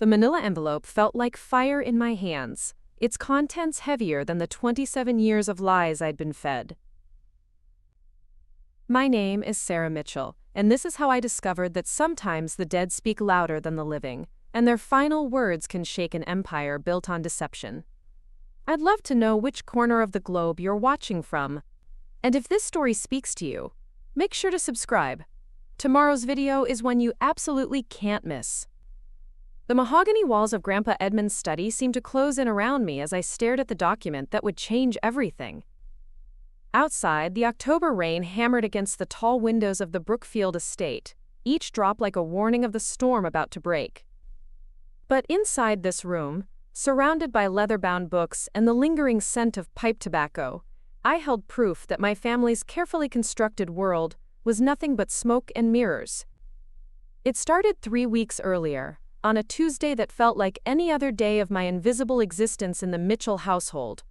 The manila envelope felt like fire in my hands, its contents heavier than the 27 years of lies I'd been fed. My name is Sarah Mitchell, and this is how I discovered that sometimes the dead speak louder than the living, and their final words can shake an empire built on deception. I'd love to know which corner of the globe you're watching from. And if this story speaks to you, make sure to subscribe. Tomorrow's video is one you absolutely can't miss. The mahogany walls of Grandpa Edmund's study seemed to close in around me as I stared at the document that would change everything. Outside, the October rain hammered against the tall windows of the Brookfield estate, each drop like a warning of the storm about to break. But inside this room, surrounded by leather-bound books and the lingering scent of pipe tobacco, I held proof that my family's carefully constructed world was nothing but smoke and mirrors. It started 3 weeks earlier, on a Tuesday that felt like any other day of my invisible existence in the Mitchell household.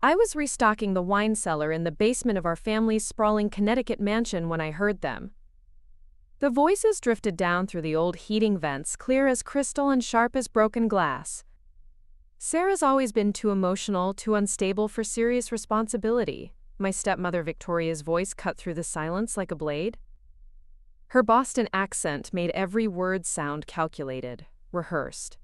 I was restocking the wine cellar in the basement of our family's sprawling Connecticut mansion when I heard them. The voices drifted down through the old heating vents, clear as crystal and sharp as broken glass. Sarah's always been too emotional, too unstable for serious responsibility. My stepmother Victoria's voice cut through the silence like a blade. Her Boston accent made every word sound calculated, rehearsed.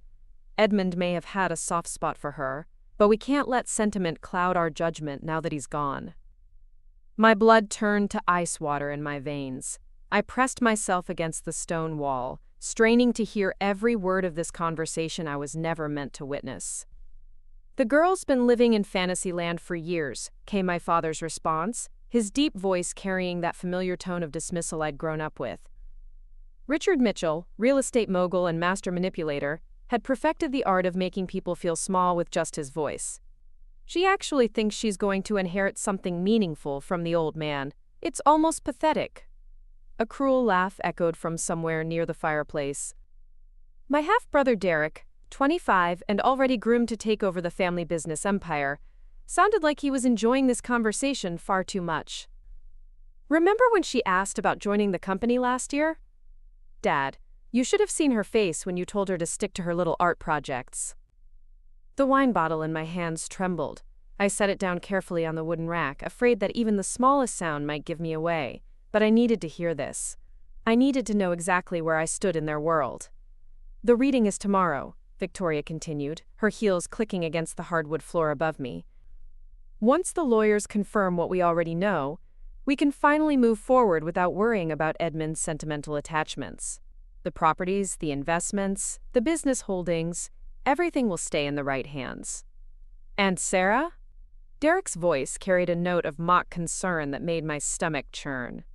Edmund may have had a soft spot for her, but we can't let sentiment cloud our judgment now that he's gone. My blood turned to ice water in my veins. I pressed myself against the stone wall, straining to hear every word of this conversation I was never meant to witness. "The girl's been living in Fantasyland for years," came my father's response, his deep voice carrying that familiar tone of dismissal I'd grown up with. Richard Mitchell, real estate mogul and master manipulator, had perfected the art of making people feel small with just his voice. "She actually thinks she's going to inherit something meaningful from the old man. It's almost pathetic." A cruel laugh echoed from somewhere near the fireplace. My half-brother Derek, 25 and already groomed to take over the family business empire, sounded like he was enjoying this conversation far too much. "Remember when she asked about joining the company last year? Dad, you should have seen her face when you told her to stick to her little art projects." The wine bottle in my hands trembled. I set it down carefully on the wooden rack, afraid that even the smallest sound might give me away. But I needed to hear this. I needed to know exactly where I stood in their world. "The reading is tomorrow," Victoria continued, her heels clicking against the hardwood floor above me. "Once the lawyers confirm what we already know, we can finally move forward without worrying about Edmund's sentimental attachments. The properties, the investments, the business holdings, everything will stay in the right hands." "And Sarah?" Derek's voice carried a note of mock concern that made my stomach churn.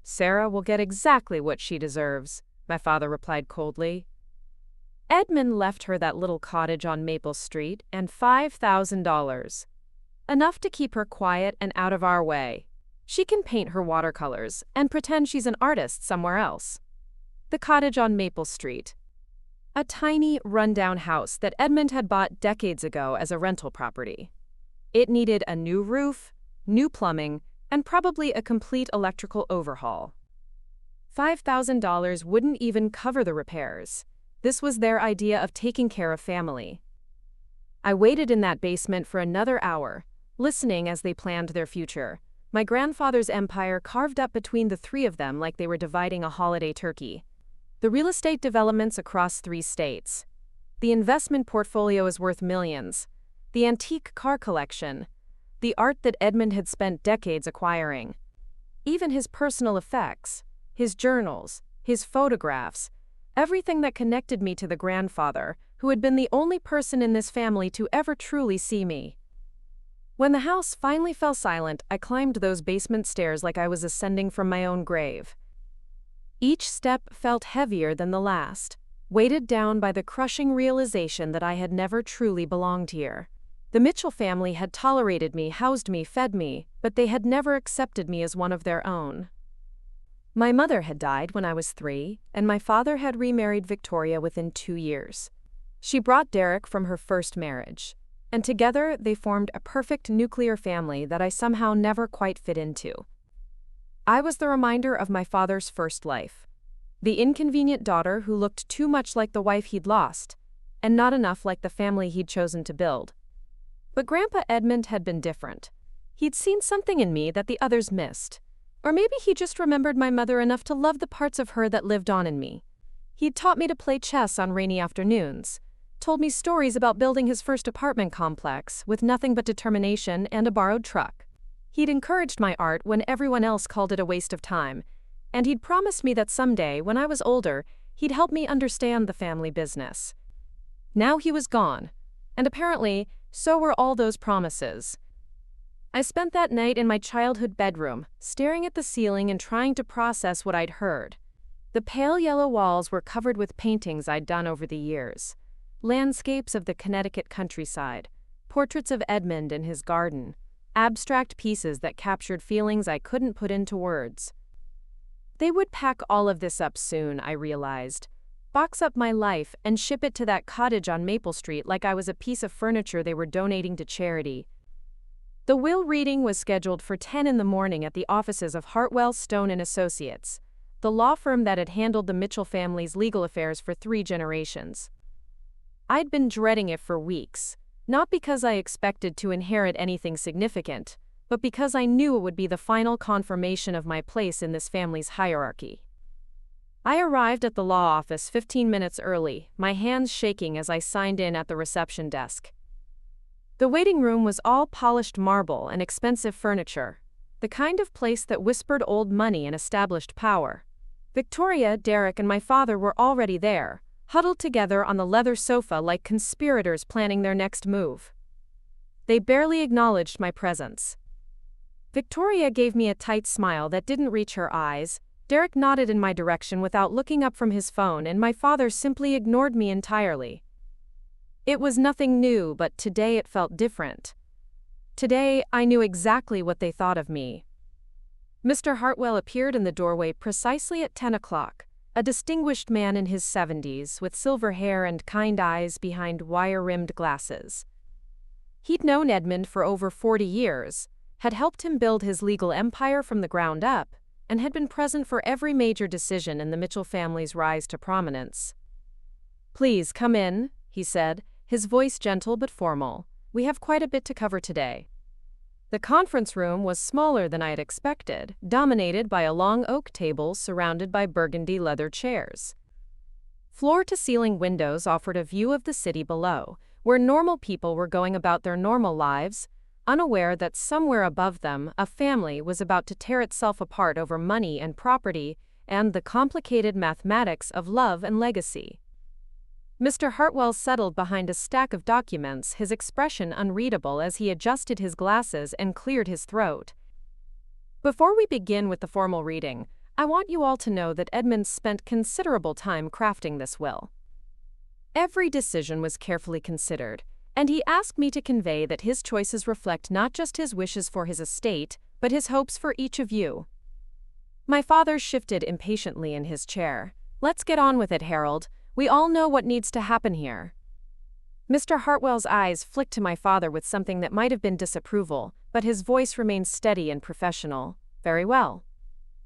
"Sarah will get exactly what she deserves," my father replied coldly. "Edmund left her that little cottage on Maple Street and $5,000. Enough to keep her quiet and out of our way. She can paint her watercolors and pretend she's an artist somewhere else." The cottage on Maple Street. A tiny, run-down house that Edmund had bought decades ago as a rental property. It needed a new roof, new plumbing, and probably a complete electrical overhaul. $5,000 wouldn't even cover the repairs. This was their idea of taking care of family. I waited in that basement for another hour, listening as they planned their future. My grandfather's empire carved up between the three of them like they were dividing a holiday turkey. The real estate developments across 3 states. The investment portfolio is worth millions. The antique car collection. The art that Edmund had spent decades acquiring. Even his personal effects, his journals, his photographs, everything that connected me to the grandfather, who had been the only person in this family to ever truly see me. When the house finally fell silent, I climbed those basement stairs like I was ascending from my own grave. Each step felt heavier than the last, weighted down by the crushing realization that I had never truly belonged here. The Mitchell family had tolerated me, housed me, fed me, but they had never accepted me as one of their own. My mother had died when I was 3, and my father had remarried Victoria within 2 years. She brought Derek from her first marriage, and together they formed a perfect nuclear family that I somehow never quite fit into. I was the reminder of my father's first life. The inconvenient daughter who looked too much like the wife he'd lost, and not enough like the family he'd chosen to build. But Grandpa Edmund had been different. He'd seen something in me that the others missed. Or maybe he just remembered my mother enough to love the parts of her that lived on in me. He'd taught me to play chess on rainy afternoons, told me stories about building his first apartment complex with nothing but determination and a borrowed truck. He'd encouraged my art when everyone else called it a waste of time, and he'd promised me that someday, when I was older, he'd help me understand the family business. Now he was gone, and apparently, so were all those promises. I spent that night in my childhood bedroom, staring at the ceiling and trying to process what I'd heard. The pale yellow walls were covered with paintings I'd done over the years. Landscapes of the Connecticut countryside, portraits of Edmund in his garden, abstract pieces that captured feelings I couldn't put into words. They would pack all of this up soon, I realized. Box up my life and ship it to that cottage on Maple Street like I was a piece of furniture they were donating to charity. The will reading was scheduled for 10 in the morning at the offices of Hartwell, Stone & Associates, the law firm that had handled the Mitchell family's legal affairs for 3 generations. I'd been dreading it for weeks. Not because I expected to inherit anything significant, but because I knew it would be the final confirmation of my place in this family's hierarchy. I arrived at the law office 15 minutes early, my hands shaking as I signed in at the reception desk. The waiting room was all polished marble and expensive furniture, the kind of place that whispered old money and established power. Victoria, Derek, and my father were already there, huddled together on the leather sofa like conspirators planning their next move. They barely acknowledged my presence. Victoria gave me a tight smile that didn't reach her eyes, Derek nodded in my direction without looking up from his phone, and my father simply ignored me entirely. It was nothing new, but today it felt different. Today, I knew exactly what they thought of me. Mr. Hartwell appeared in the doorway precisely at 10 o'clock. A distinguished man in his 70s, with silver hair and kind eyes behind wire-rimmed glasses. He'd known Edmund for over 40 years, had helped him build his legal empire from the ground up, and had been present for every major decision in the Mitchell family's rise to prominence. "Please come in," he said, his voice gentle but formal. "We have quite a bit to cover today." The conference room was smaller than I had expected, dominated by a long oak table surrounded by burgundy leather chairs. Floor-to-ceiling windows offered a view of the city below, where normal people were going about their normal lives, unaware that somewhere above them a family was about to tear itself apart over money and property and the complicated mathematics of love and legacy. Mr. Hartwell settled behind a stack of documents, his expression unreadable as he adjusted his glasses and cleared his throat. "Before we begin with the formal reading, I want you all to know that Edmund spent considerable time crafting this will. Every decision was carefully considered, and he asked me to convey that his choices reflect not just his wishes for his estate, but his hopes for each of you." My father shifted impatiently in his chair. "Let's get on with it, Harold. We all know what needs to happen here." Mr. Hartwell's eyes flicked to my father with something that might have been disapproval, but his voice remained steady and professional. "Very well.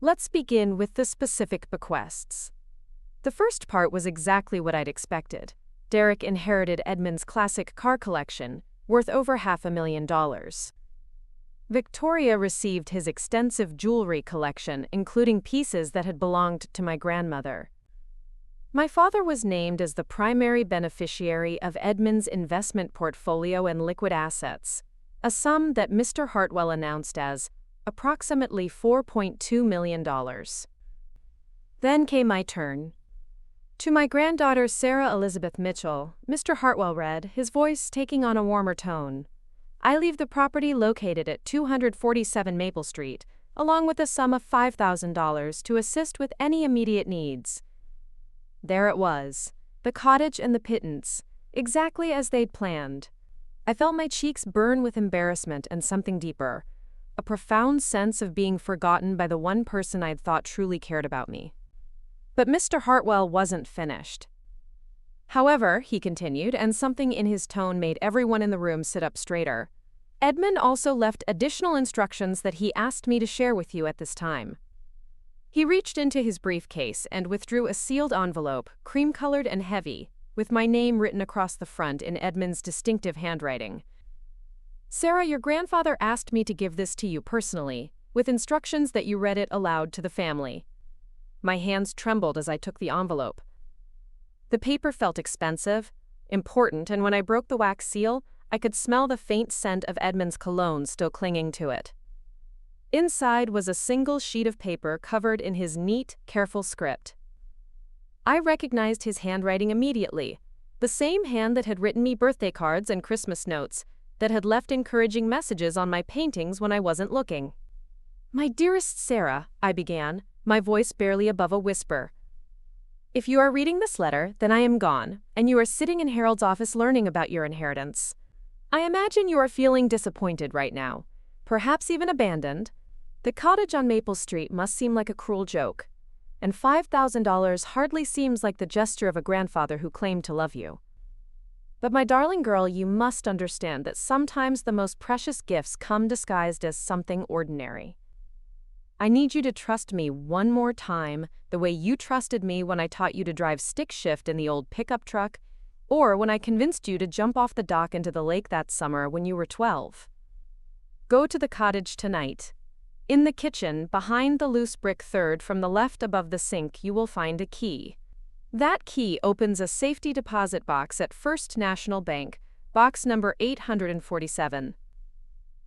Let's begin with the specific bequests." The first part was exactly what I'd expected. Derek inherited Edmund's classic car collection, worth over $500,000. Victoria received his extensive jewelry collection, including pieces that had belonged to my grandmother. My father was named as the primary beneficiary of Edmund's investment portfolio and liquid assets, a sum that Mr. Hartwell announced as approximately $4.2 million. Then came my turn. "To my granddaughter Sarah Elizabeth Mitchell," Mr. Hartwell read, his voice taking on a warmer tone. "I leave the property located at 247 Maple Street, along with a sum of $5,000 to assist with any immediate needs." There it was, the cottage and the pittance, exactly as they'd planned. I felt my cheeks burn with embarrassment and something deeper, a profound sense of being forgotten by the one person I'd thought truly cared about me. But Mr. Hartwell wasn't finished. "However," he continued, and something in his tone made everyone in the room sit up straighter, "Edmund also left additional instructions that he asked me to share with you at this time. He reached into his briefcase and withdrew a sealed envelope, cream-colored and heavy, with my name written across the front in Edmund's distinctive handwriting. Sarah, your grandfather asked me to give this to you personally, with instructions that you read it aloud to the family. My hands trembled as I took the envelope. The paper felt expensive, important, and when I broke the wax seal, I could smell the faint scent of Edmund's cologne still clinging to it. Inside was a single sheet of paper covered in his neat, careful script. I recognized his handwriting immediately, the same hand that had written me birthday cards and Christmas notes, that had left encouraging messages on my paintings when I wasn't looking. "My dearest Sarah," I began, my voice barely above a whisper. "If you are reading this letter, then I am gone, and you are sitting in Harold's office learning about your inheritance. I imagine you are feeling disappointed right now, perhaps even abandoned. The cottage on Maple Street must seem like a cruel joke, and $5,000 hardly seems like the gesture of a grandfather who claimed to love you. But my darling girl, you must understand that sometimes the most precious gifts come disguised as something ordinary. I need you to trust me one more time, the way you trusted me when I taught you to drive stick shift in the old pickup truck, or when I convinced you to jump off the dock into the lake that summer when you were 12. Go to the cottage tonight. In the kitchen, behind the loose brick third from the left above the sink, you will find a key. That key opens a safety deposit box at First National Bank, box number 847.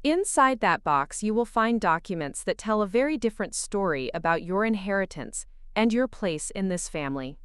Inside that box, you will find documents that tell a very different story about your inheritance and your place in this family.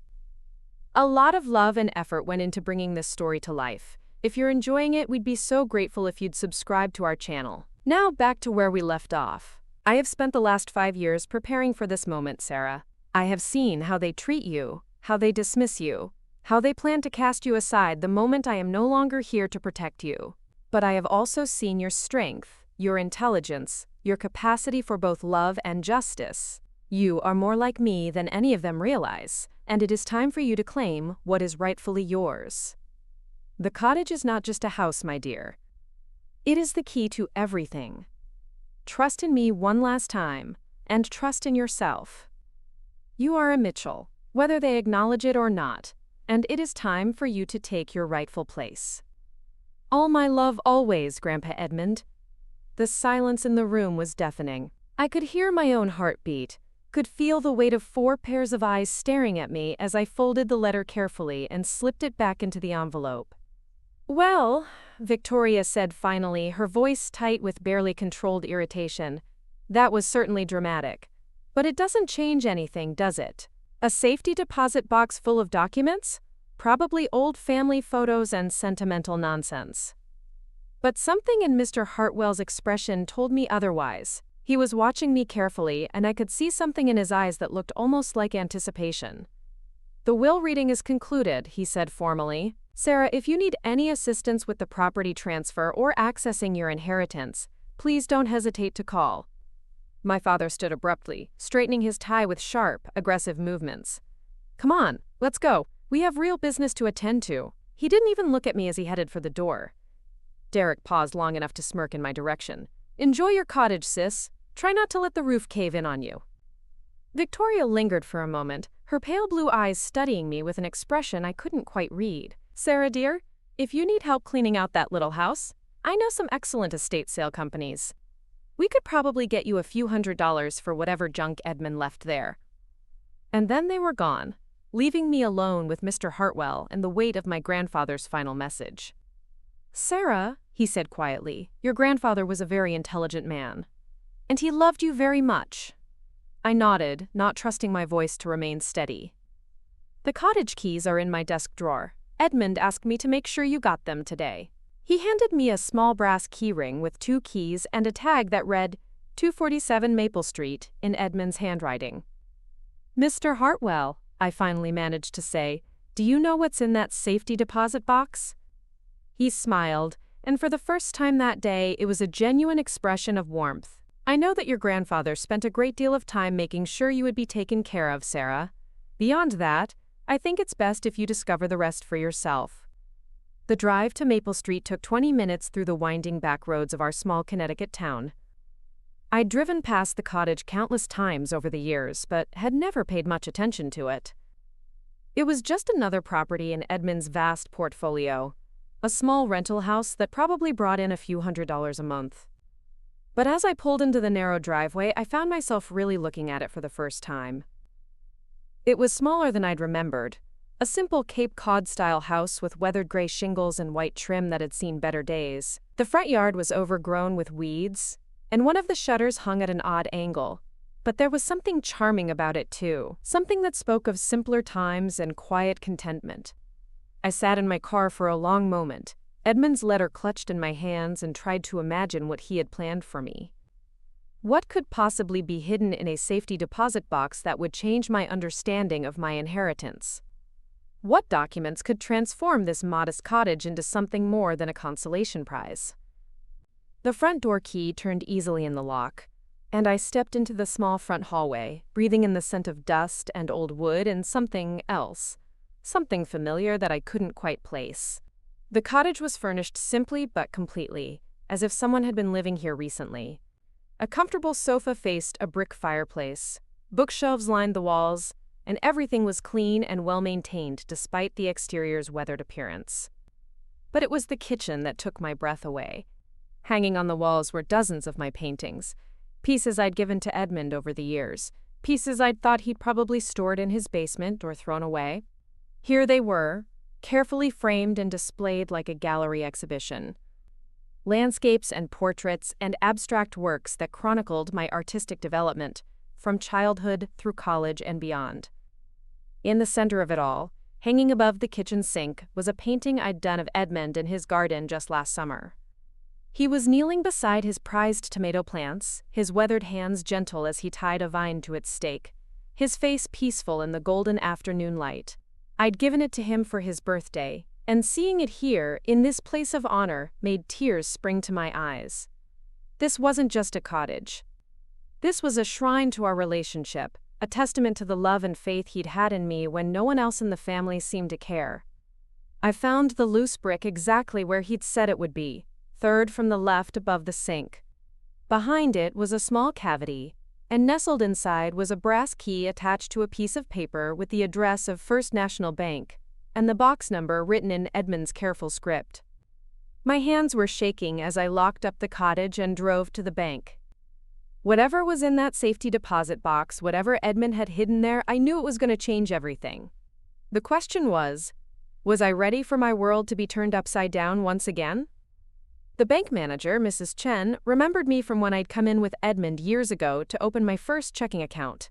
A lot of love and effort went into bringing this story to life. If you're enjoying it, we'd be so grateful if you'd subscribe to our channel. Now back to where we left off. I have spent the last 5 years preparing for this moment, Sarah. I have seen how they treat you, how they dismiss you, how they plan to cast you aside the moment I am no longer here to protect you. But I have also seen your strength, your intelligence, your capacity for both love and justice. You are more like me than any of them realize, and it is time for you to claim what is rightfully yours. The cottage is not just a house, my dear. It is the key to everything. Trust in me one last time, and trust in yourself. You are a Mitchell, whether they acknowledge it or not, and it is time for you to take your rightful place. All my love always, Grandpa Edmund." The silence in the room was deafening. I could hear my own heartbeat, could feel the weight of 4 pairs of eyes staring at me as I folded the letter carefully and slipped it back into the envelope. "Well," Victoria said finally, her voice tight with barely controlled irritation, "that was certainly dramatic. But it doesn't change anything, does it? A safety deposit box full of documents? Probably old family photos and sentimental nonsense." But something in Mr. Hartwell's expression told me otherwise. He was watching me carefully, and I could see something in his eyes that looked almost like anticipation. "The will reading is concluded," he said formally. "Sarah, if you need any assistance with the property transfer or accessing your inheritance, please don't hesitate to call." My father stood abruptly, straightening his tie with sharp, aggressive movements. "Come on, let's go. We have real business to attend to." He didn't even look at me as he headed for the door. Derek paused long enough to smirk in my direction. "Enjoy your cottage, sis. Try not to let the roof cave in on you." Victoria lingered for a moment, her pale blue eyes studying me with an expression I couldn't quite read. "Sarah, dear, if you need help cleaning out that little house, I know some excellent estate sale companies. We could probably get you a few $100s for whatever junk Edmund left there." And then they were gone, leaving me alone with Mr. Hartwell and the weight of my grandfather's final message. "Sarah," he said quietly, "your grandfather was a very intelligent man. And he loved you very much." I nodded, not trusting my voice to remain steady. "The cottage keys are in my desk drawer. Edmund asked me to make sure you got them today." He handed me a small brass keyring with 2 keys and a tag that read 247 Maple Street in Edmund's handwriting. "Mr. Hartwell," I finally managed to say, "do you know what's in that safety deposit box?" He smiled, and for the first time that day, it was a genuine expression of warmth. "I know that your grandfather spent a great deal of time making sure you would be taken care of, Sarah. Beyond that, I think it's best if you discover the rest for yourself." The drive to Maple Street took 20 minutes through the winding back roads of our small Connecticut town. I'd driven past the cottage countless times over the years, but had never paid much attention to it. It was just another property in Edmund's vast portfolio, a small rental house that probably brought in a few $100s a month. But as I pulled into the narrow driveway, I found myself really looking at it for the first time. It was smaller than I'd remembered, a simple Cape Cod-style house with weathered gray shingles and white trim that had seen better days. The front yard was overgrown with weeds, and one of the shutters hung at an odd angle. But there was something charming about it too, something that spoke of simpler times and quiet contentment. I sat in my car for a long moment, Edmund's letter clutched in my hands, and tried to imagine what he had planned for me. What could possibly be hidden in a safety deposit box that would change my understanding of my inheritance? What documents could transform this modest cottage into something more than a consolation prize? The front door key turned easily in the lock, and I stepped into the small front hallway, breathing in the scent of dust and old wood and something else, something familiar that I couldn't quite place. The cottage was furnished simply but completely, as if someone had been living here recently. A comfortable sofa faced a brick fireplace, bookshelves lined the walls, and everything was clean and well-maintained despite the exterior's weathered appearance. But it was the kitchen that took my breath away. Hanging on the walls were dozens of my paintings, pieces I'd given to Edmund over the years, pieces I'd thought he'd probably stored in his basement or thrown away. Here they were, carefully framed and displayed like a gallery exhibition. Landscapes and portraits and abstract works that chronicled my artistic development, from childhood through college and beyond. In the center of it all, hanging above the kitchen sink, was a painting I'd done of Edmund in his garden just last summer. He was kneeling beside his prized tomato plants, his weathered hands gentle as he tied a vine to its stake, his face peaceful in the golden afternoon light. I'd given it to him for his birthday, and seeing it here, in this place of honor, made tears spring to my eyes. This wasn't just a cottage. This was a shrine to our relationship, a testament to the love and faith he'd had in me when no one else in the family seemed to care. I found the loose brick exactly where he'd said it would be, third from the left above the sink. Behind it was a small cavity, and nestled inside was a brass key attached to a piece of paper with the address of First National Bank, and the box number written in Edmund's careful script. My hands were shaking as I locked up the cottage and drove to the bank. Whatever was in that safety deposit box, whatever Edmund had hidden there, I knew it was going to change everything. The question was I ready for my world to be turned upside down once again? The bank manager, Mrs. Chen, remembered me from when I'd come in with Edmund years ago to open my first checking account.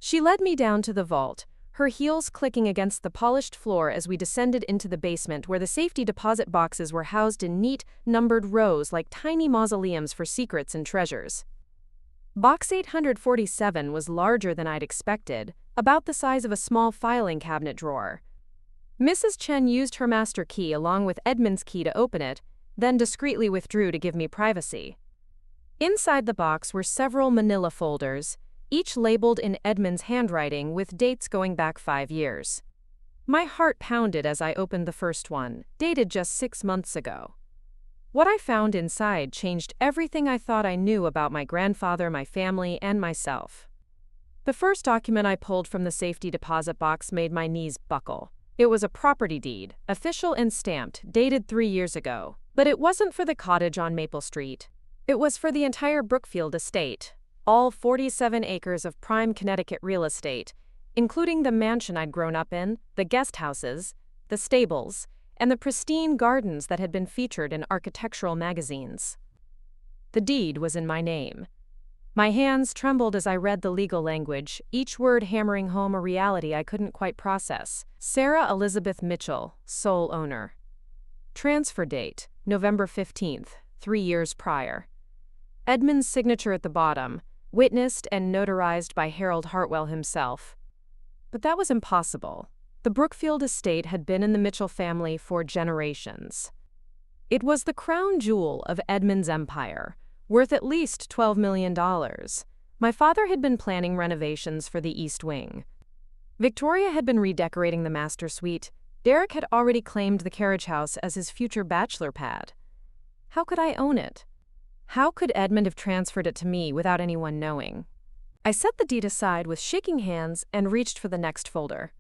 She led me down to the vault, her heels clicking against the polished floor as we descended into the basement where the safety deposit boxes were housed in neat, numbered rows like tiny mausoleums for secrets and treasures. Box 847 was larger than I'd expected, about the size of a small filing cabinet drawer. Mrs. Chen used her master key along with Edmund's key to open it, then discreetly withdrew to give me privacy. Inside the box were several manila folders, each labeled in Edmund's handwriting with dates going back 5 years. My heart pounded as I opened the first one, dated just 6 months ago. What I found inside changed everything I thought I knew about my grandfather, my family, and myself. The first document I pulled from the safety deposit box made my knees buckle. It was a property deed, official and stamped, dated 3 years ago. But it wasn't for the cottage on Maple Street. It was for the entire Brookfield estate, all 47 acres of prime Connecticut real estate, including the mansion I'd grown up in, the guest houses, the stables, and the pristine gardens that had been featured in architectural magazines. The deed was in my name. My hands trembled as I read the legal language, each word hammering home a reality I couldn't quite process. Sarah Elizabeth Mitchell, sole owner. Transfer date, November 15th, 3 years prior. Edmund's signature at the bottom, witnessed and notarized by Harold Hartwell himself. But that was impossible. The Brookfield estate had been in the Mitchell family for generations. It was the crown jewel of Edmund's empire, worth at least $12 million. My father had been planning renovations for the East Wing. Victoria had been redecorating the master suite. Derek had already claimed the carriage house as his future bachelor pad. How could I own it? How could Edmund have transferred it to me without anyone knowing? I set the deed aside with shaking hands and reached for the next folder.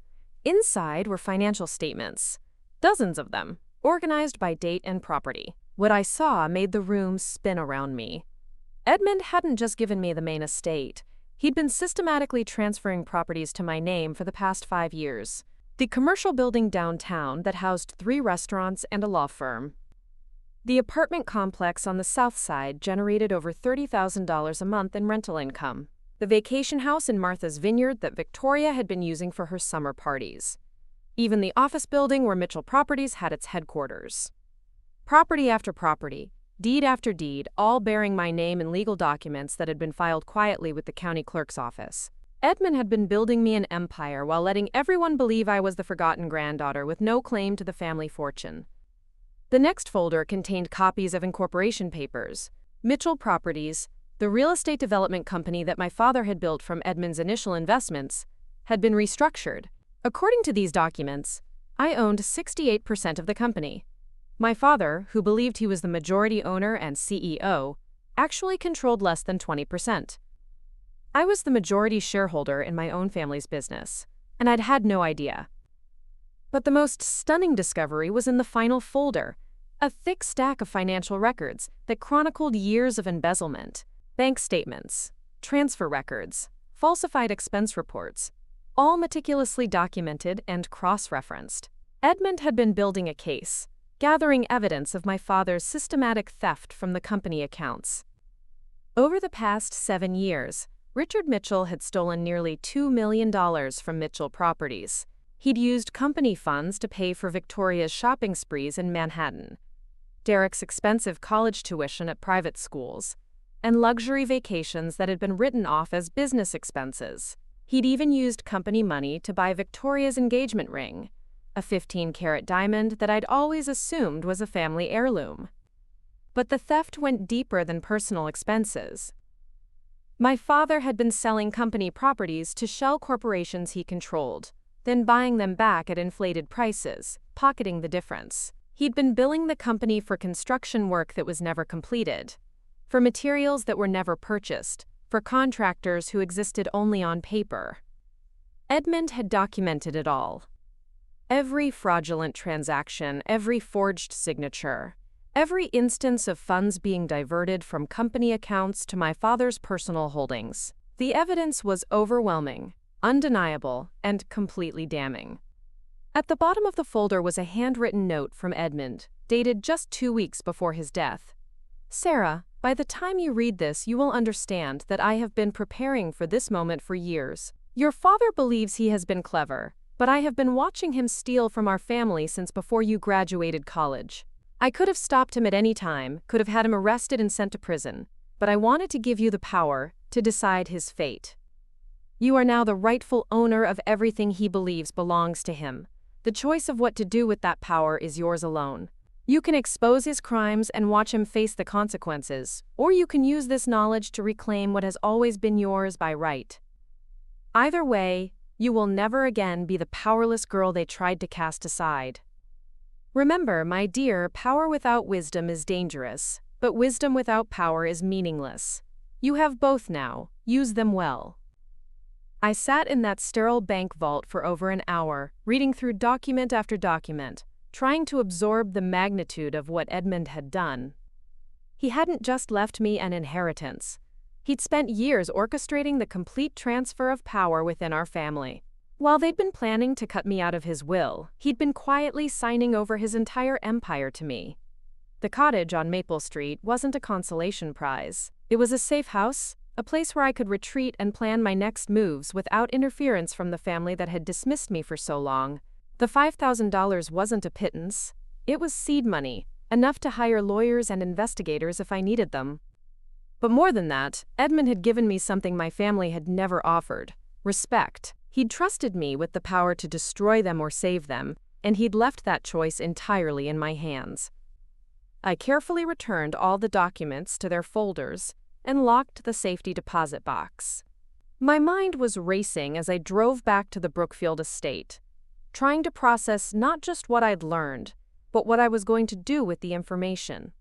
Inside were financial statements, dozens of them, organized by date and property. What I saw made the room spin around me. Edmund hadn't just given me the main estate. He'd been systematically transferring properties to my name for the past 5 years. The commercial building downtown that housed 3 restaurants and a law firm. The apartment complex on the south side generated over $30,000 a month in rental income. The vacation house in Martha's Vineyard that Victoria had been using for her summer parties. Even the office building where Mitchell Properties had its headquarters. Property after property, deed after deed, all bearing my name in legal documents that had been filed quietly with the county clerk's office. Edmund had been building me an empire while letting everyone believe I was the forgotten granddaughter with no claim to the family fortune. The next folder contained copies of incorporation papers. Mitchell Properties, the real estate development company that my father had built from Edmund's initial investments, had been restructured. According to these documents, I owned 68% of the company. My father, who believed he was the majority owner and CEO, actually controlled less than 20%. I was the majority shareholder in my own family's business, and I'd had no idea. But the most stunning discovery was in the final folder, a thick stack of financial records that chronicled years of embezzlement, bank statements, transfer records, falsified expense reports, all meticulously documented and cross-referenced. Edmund had been building a case, gathering evidence of my father's systematic theft from the company accounts. Over the past 7 years, Richard Mitchell had stolen nearly $2 million from Mitchell Properties. He'd used company funds to pay for Victoria's shopping sprees in Manhattan, Derek's expensive college tuition at private schools, and luxury vacations that had been written off as business expenses. He'd even used company money to buy Victoria's engagement ring, a 15-carat diamond that I'd always assumed was a family heirloom. But the theft went deeper than personal expenses. My father had been selling company properties to shell corporations he controlled, then buying them back at inflated prices, pocketing the difference. He'd been billing the company for construction work that was never completed, for materials that were never purchased, for contractors who existed only on paper. Edmund had documented it all. Every fraudulent transaction, every forged signature, every instance of funds being diverted from company accounts to my father's personal holdings. The evidence was overwhelming, undeniable, and completely damning. At the bottom of the folder was a handwritten note from Edmund, dated just 2 weeks before his death. Sarah, by the time you read this, you will understand that I have been preparing for this moment for years. Your father believes he has been clever, but I have been watching him steal from our family since before you graduated college. I could have stopped him at any time, could have had him arrested and sent to prison, but I wanted to give you the power to decide his fate. You are now the rightful owner of everything he believes belongs to him. The choice of what to do with that power is yours alone. You can expose his crimes and watch him face the consequences, or you can use this knowledge to reclaim what has always been yours by right. Either way, you will never again be the powerless girl they tried to cast aside. Remember, my dear, power without wisdom is dangerous, but wisdom without power is meaningless. You have both now. Use them well. I sat in that sterile bank vault for over an hour, reading through document after document, trying to absorb the magnitude of what Edmund had done. He hadn't just left me an inheritance. He'd spent years orchestrating the complete transfer of power within our family. While they'd been planning to cut me out of his will, he'd been quietly signing over his entire empire to me. The cottage on Maple Street wasn't a consolation prize. It was a safe house, a place where I could retreat and plan my next moves without interference from the family that had dismissed me for so long. The $5,000 wasn't a pittance. It was seed money, enough to hire lawyers and investigators if I needed them. But more than that, Edmund had given me something my family had never offered: respect. He'd trusted me with the power to destroy them or save them, and he'd left that choice entirely in my hands. I carefully returned all the documents to their folders and locked the safety deposit box. My mind was racing as I drove back to the Brookfield estate, trying to process not just what I'd learned, but what I was going to do with the information.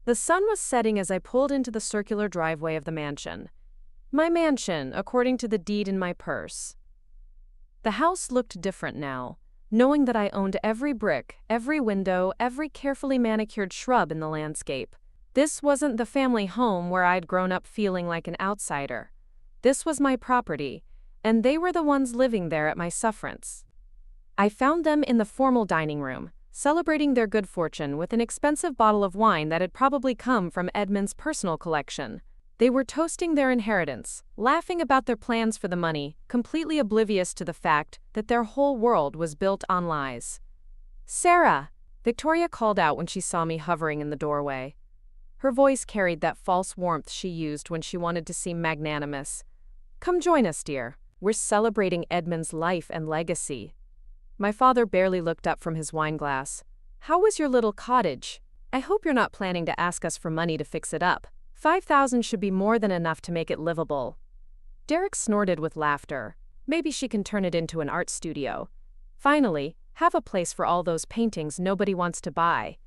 The sun was setting as I pulled into the circular driveway of the mansion. My mansion, according to the deed in my purse. The house looked different now, knowing that I owned every brick, every window, every carefully manicured shrub in the landscape. This wasn't the family home where I'd grown up feeling like an outsider. This was my property, and they were the ones living there at my sufferance. I found them in the formal dining room, celebrating their good fortune with an expensive bottle of wine that had probably come from Edmund's personal collection. They were toasting their inheritance, laughing about their plans for the money, completely oblivious to the fact that their whole world was built on lies. "Sarah!" Victoria called out when she saw me hovering in the doorway. Her voice carried that false warmth she used when she wanted to seem magnanimous. "Come join us, dear. We're celebrating Edmund's life and legacy." My father barely looked up from his wine glass. "How was your little cottage? I hope you're not planning to ask us for money to fix it up. 5,000 should be more than enough to make it livable." Derek snorted with laughter. "Maybe she can turn it into an art studio. Finally, have a place for all those paintings nobody wants to buy."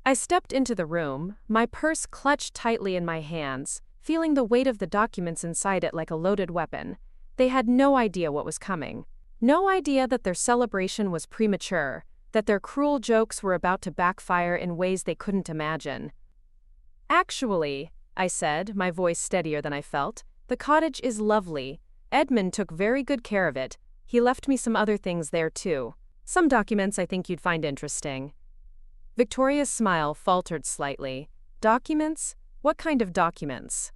I stepped into the room, my purse clutched tightly in my hands, feeling the weight of the documents inside it like a loaded weapon. They had no idea what was coming. No idea that their celebration was premature, that their cruel jokes were about to backfire in ways they couldn't imagine. "Actually," I said, my voice steadier than I felt, "the cottage is lovely. Edmund took very good care of it. He left me some other things there too. Some documents I think you'd find interesting." Victoria's smile faltered slightly. "Documents? What kind of documents?"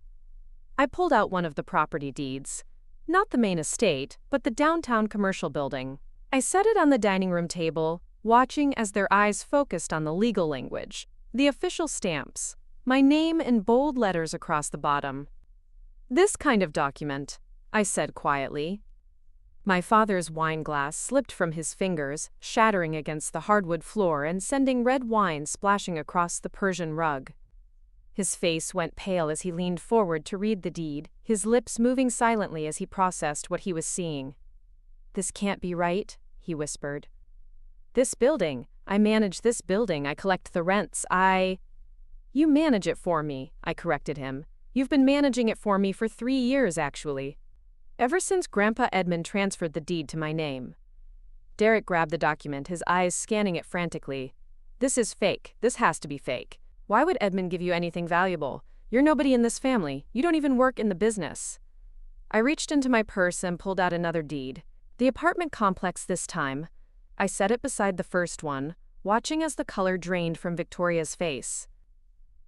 I pulled out one of the property deeds. Not the main estate, but the downtown commercial building. I set it on the dining room table, watching as their eyes focused on the legal language, the official stamps, my name in bold letters across the bottom. "This kind of document," I said quietly. My father's wine glass slipped from his fingers, shattering against the hardwood floor and sending red wine splashing across the Persian rug. His face went pale as he leaned forward to read the deed, his lips moving silently as he processed what he was seeing. "This can't be right," he whispered. "This building, I manage this building, I collect the rents, You manage it for me," I corrected him. "You've been managing it for me for 3 years, actually. Ever since Grandpa Edmund transferred the deed to my name." Derek grabbed the document, his eyes scanning it frantically. "This is fake. This has to be fake. Why would Edmund give you anything valuable? You're nobody in this family. You don't even work in the business." I reached into my purse and pulled out another deed. The apartment complex this time. I set it beside the first one, watching as the color drained from Victoria's face.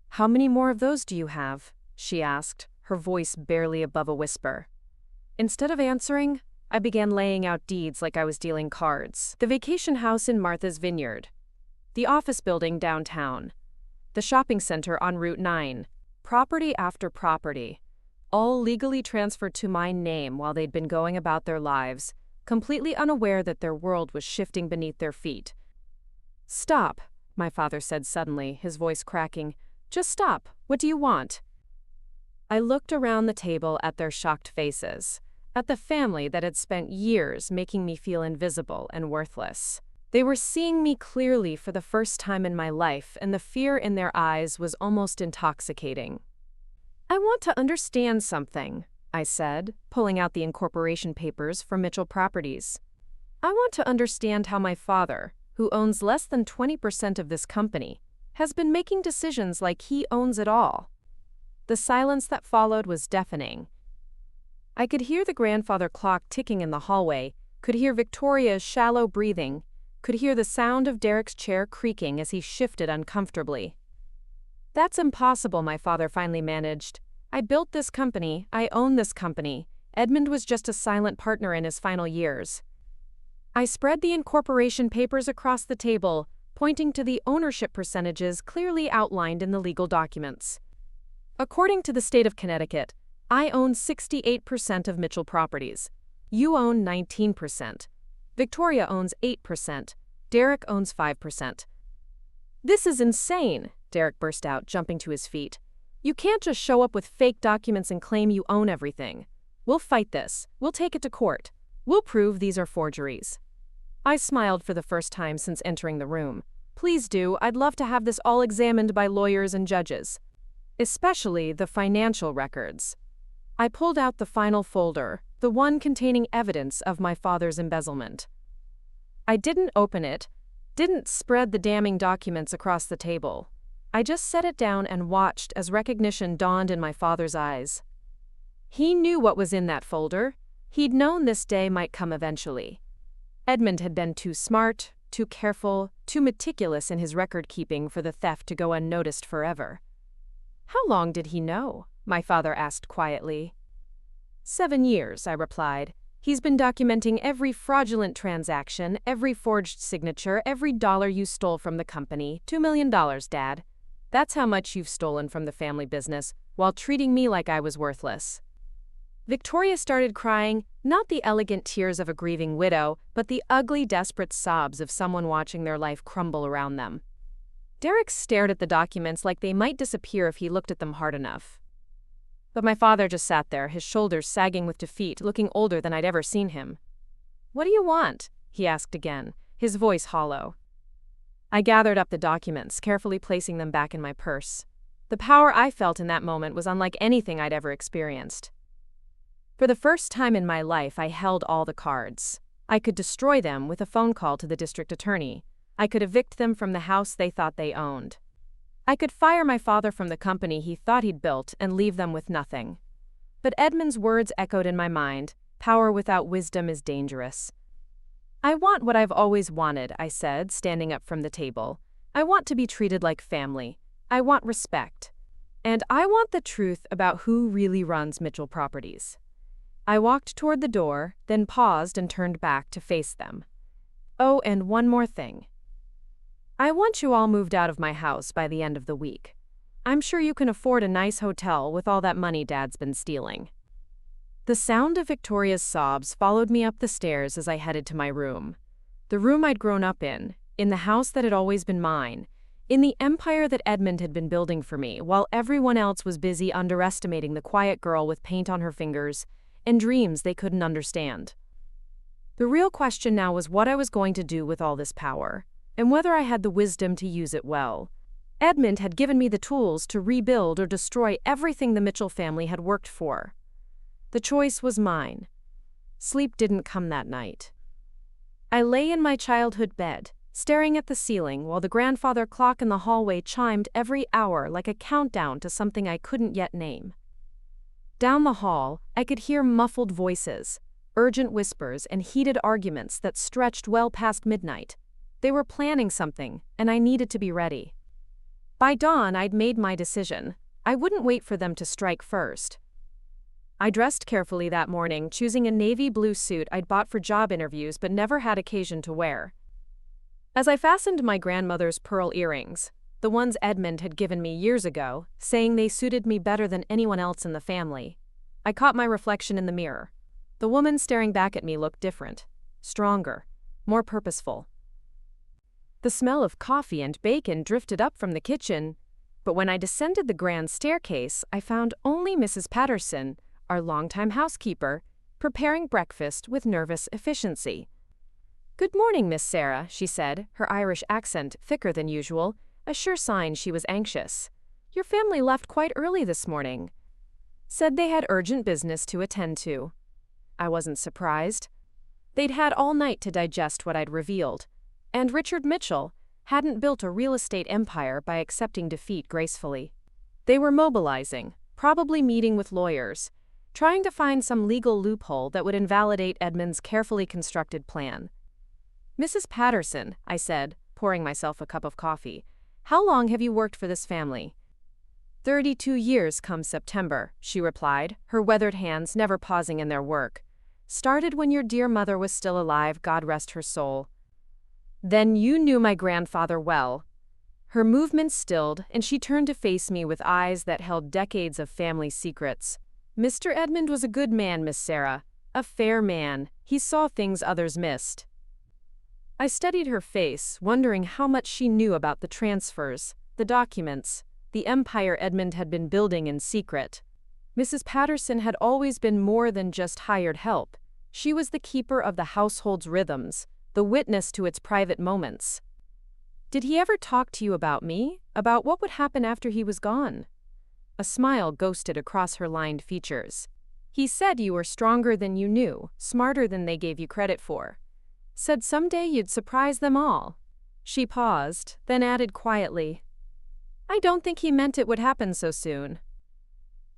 "How many more of those do you have?" she asked, her voice barely above a whisper. Instead of answering, I began laying out deeds like I was dealing cards. The vacation house in Martha's Vineyard. The office building downtown. The shopping center on Route 9. Property after property. All legally transferred to my name while they'd been going about their lives, completely unaware that their world was shifting beneath their feet. "Stop," my father said suddenly, his voice cracking. "Just stop. What do you want?" I looked around the table at their shocked faces, at the family that had spent years making me feel invisible and worthless. They were seeing me clearly for the first time in my life, and the fear in their eyes was almost intoxicating. "I want to understand something," I said, pulling out the incorporation papers from Mitchell Properties. "I want to understand how my father, who owns less than 20% of this company, has been making decisions like he owns it all." The silence that followed was deafening. I could hear the grandfather clock ticking in the hallway, could hear Victoria's shallow breathing, could hear the sound of Derek's chair creaking as he shifted uncomfortably. "That's impossible," my father finally managed. "I built this company, I own this company. Edmund was just a silent partner in his final years." I spread the incorporation papers across the table, pointing to the ownership percentages clearly outlined in the legal documents. According to the state of Connecticut, I own 68% of Mitchell Properties. You own 19%. Victoria owns 8%. Derek owns 5%. "This is insane," Derek burst out, jumping to his feet. "You can't just show up with fake documents and claim you own everything. We'll fight this. We'll take it to court. We'll prove these are forgeries." I smiled for the first time since entering the room. Please do, I'd love to have this all examined by lawyers and judges. Especially the financial records. I pulled out the final folder, the one containing evidence of my father's embezzlement. I didn't open it, didn't spread the damning documents across the table. I just set it down and watched as recognition dawned in my father's eyes. He knew what was in that folder. He'd known this day might come eventually. Edmund had been too smart, too careful, too meticulous in his record-keeping for the theft to go unnoticed forever. How long did he know? My father asked quietly. 7 years, I replied. He's been documenting every fraudulent transaction, every forged signature, every dollar you stole from the company. $2 million, Dad. That's how much you've stolen from the family business, while treating me like I was worthless. Victoria started crying, not the elegant tears of a grieving widow, but the ugly, desperate sobs of someone watching their life crumble around them. Derek stared at the documents like they might disappear if he looked at them hard enough. But my father just sat there, his shoulders sagging with defeat, looking older than I'd ever seen him. "What do you want?" he asked again, his voice hollow. I gathered up the documents, carefully placing them back in my purse. The power I felt in that moment was unlike anything I'd ever experienced. For the first time in my life, I held all the cards. I could destroy them with a phone call to the district attorney. I could evict them from the house they thought they owned. I could fire my father from the company he thought he'd built and leave them with nothing. But Edmund's words echoed in my mind, "Power without wisdom is dangerous." "I want what I've always wanted," I said, standing up from the table. "I want to be treated like family. I want respect. And I want the truth about who really runs Mitchell Properties." I walked toward the door, then paused and turned back to face them. "Oh, and one more thing. I want you all moved out of my house by the end of the week. I'm sure you can afford a nice hotel with all that money Dad's been stealing." The sound of Victoria's sobs followed me up the stairs as I headed to my room. The room I'd grown up in the house that had always been mine, in the empire that Edmund had been building for me, while everyone else was busy underestimating the quiet girl with paint on her fingers and dreams they couldn't understand. The real question now was what I was going to do with all this power, and whether I had the wisdom to use it well. Edmund had given me the tools to rebuild or destroy everything the Mitchell family had worked for. The choice was mine. Sleep didn't come that night. I lay in my childhood bed, staring at the ceiling while the grandfather clock in the hallway chimed every hour like a countdown to something I couldn't yet name. Down the hall, I could hear muffled voices, urgent whispers, and heated arguments that stretched well past midnight. They were planning something, and I needed to be ready. By dawn, I'd made my decision. I wouldn't wait for them to strike first. I dressed carefully that morning, choosing a navy blue suit I'd bought for job interviews but never had occasion to wear. As I fastened my grandmother's pearl earrings, the ones Edmund had given me years ago, saying they suited me better than anyone else in the family, I caught my reflection in the mirror. The woman staring back at me looked different, stronger, more purposeful. The smell of coffee and bacon drifted up from the kitchen, but when I descended the grand staircase, I found only Mrs. Patterson, our longtime housekeeper, preparing breakfast with nervous efficiency. "Good morning, Miss Sarah," she said, her Irish accent thicker than usual, a sure sign she was anxious. "Your family left quite early this morning. Said they had urgent business to attend to." I wasn't surprised. They'd had all night to digest what I'd revealed, and Richard Mitchell hadn't built a real estate empire by accepting defeat gracefully. They were mobilizing, probably meeting with lawyers, trying to find some legal loophole that would invalidate Edmund's carefully constructed plan. "Mrs. Patterson," I said, pouring myself a cup of coffee, "how long have you worked for this family?" 32 years come September, she replied, her weathered hands never pausing in their work. "Started when your dear mother was still alive, God rest her soul." "Then you knew my grandfather well." Her movements stilled, and she turned to face me with eyes that held decades of family secrets. "Mr. Edmund was a good man, Miss Sarah. A fair man. He saw things others missed." I studied her face, wondering how much she knew about the transfers, the documents, the empire Edmund had been building in secret. Mrs. Patterson had always been more than just hired help. She was the keeper of the household's rhythms, the witness to its private moments. Did he ever talk to you about me? About what would happen after he was gone? A smile ghosted across her lined features. He said you were stronger than you knew, smarter than they gave you credit for. Said someday you'd surprise them all. She paused, then added quietly, I don't think he meant it would happen so soon.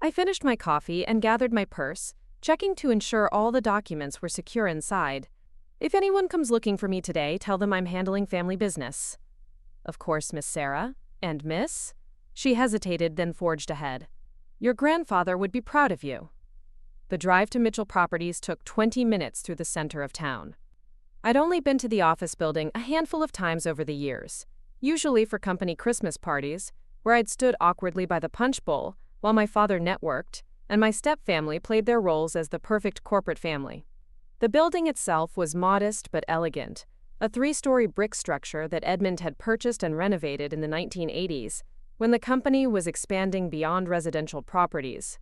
I finished my coffee and gathered my purse, checking to ensure all the documents were secure inside. If anyone comes looking for me today, tell them I'm handling family business. Of course, Miss Sarah. And Miss? She hesitated, then forged ahead. Your grandfather would be proud of you. The drive to Mitchell Properties took 20 minutes through the center of town. I'd only been to the office building a handful of times over the years, usually for company Christmas parties, where I'd stood awkwardly by the punch bowl while my father networked, and my stepfamily played their roles as the perfect corporate family. The building itself was modest but elegant, a 3-story brick structure that Edmund had purchased and renovated in the 1980s, when the company was expanding beyond residential properties.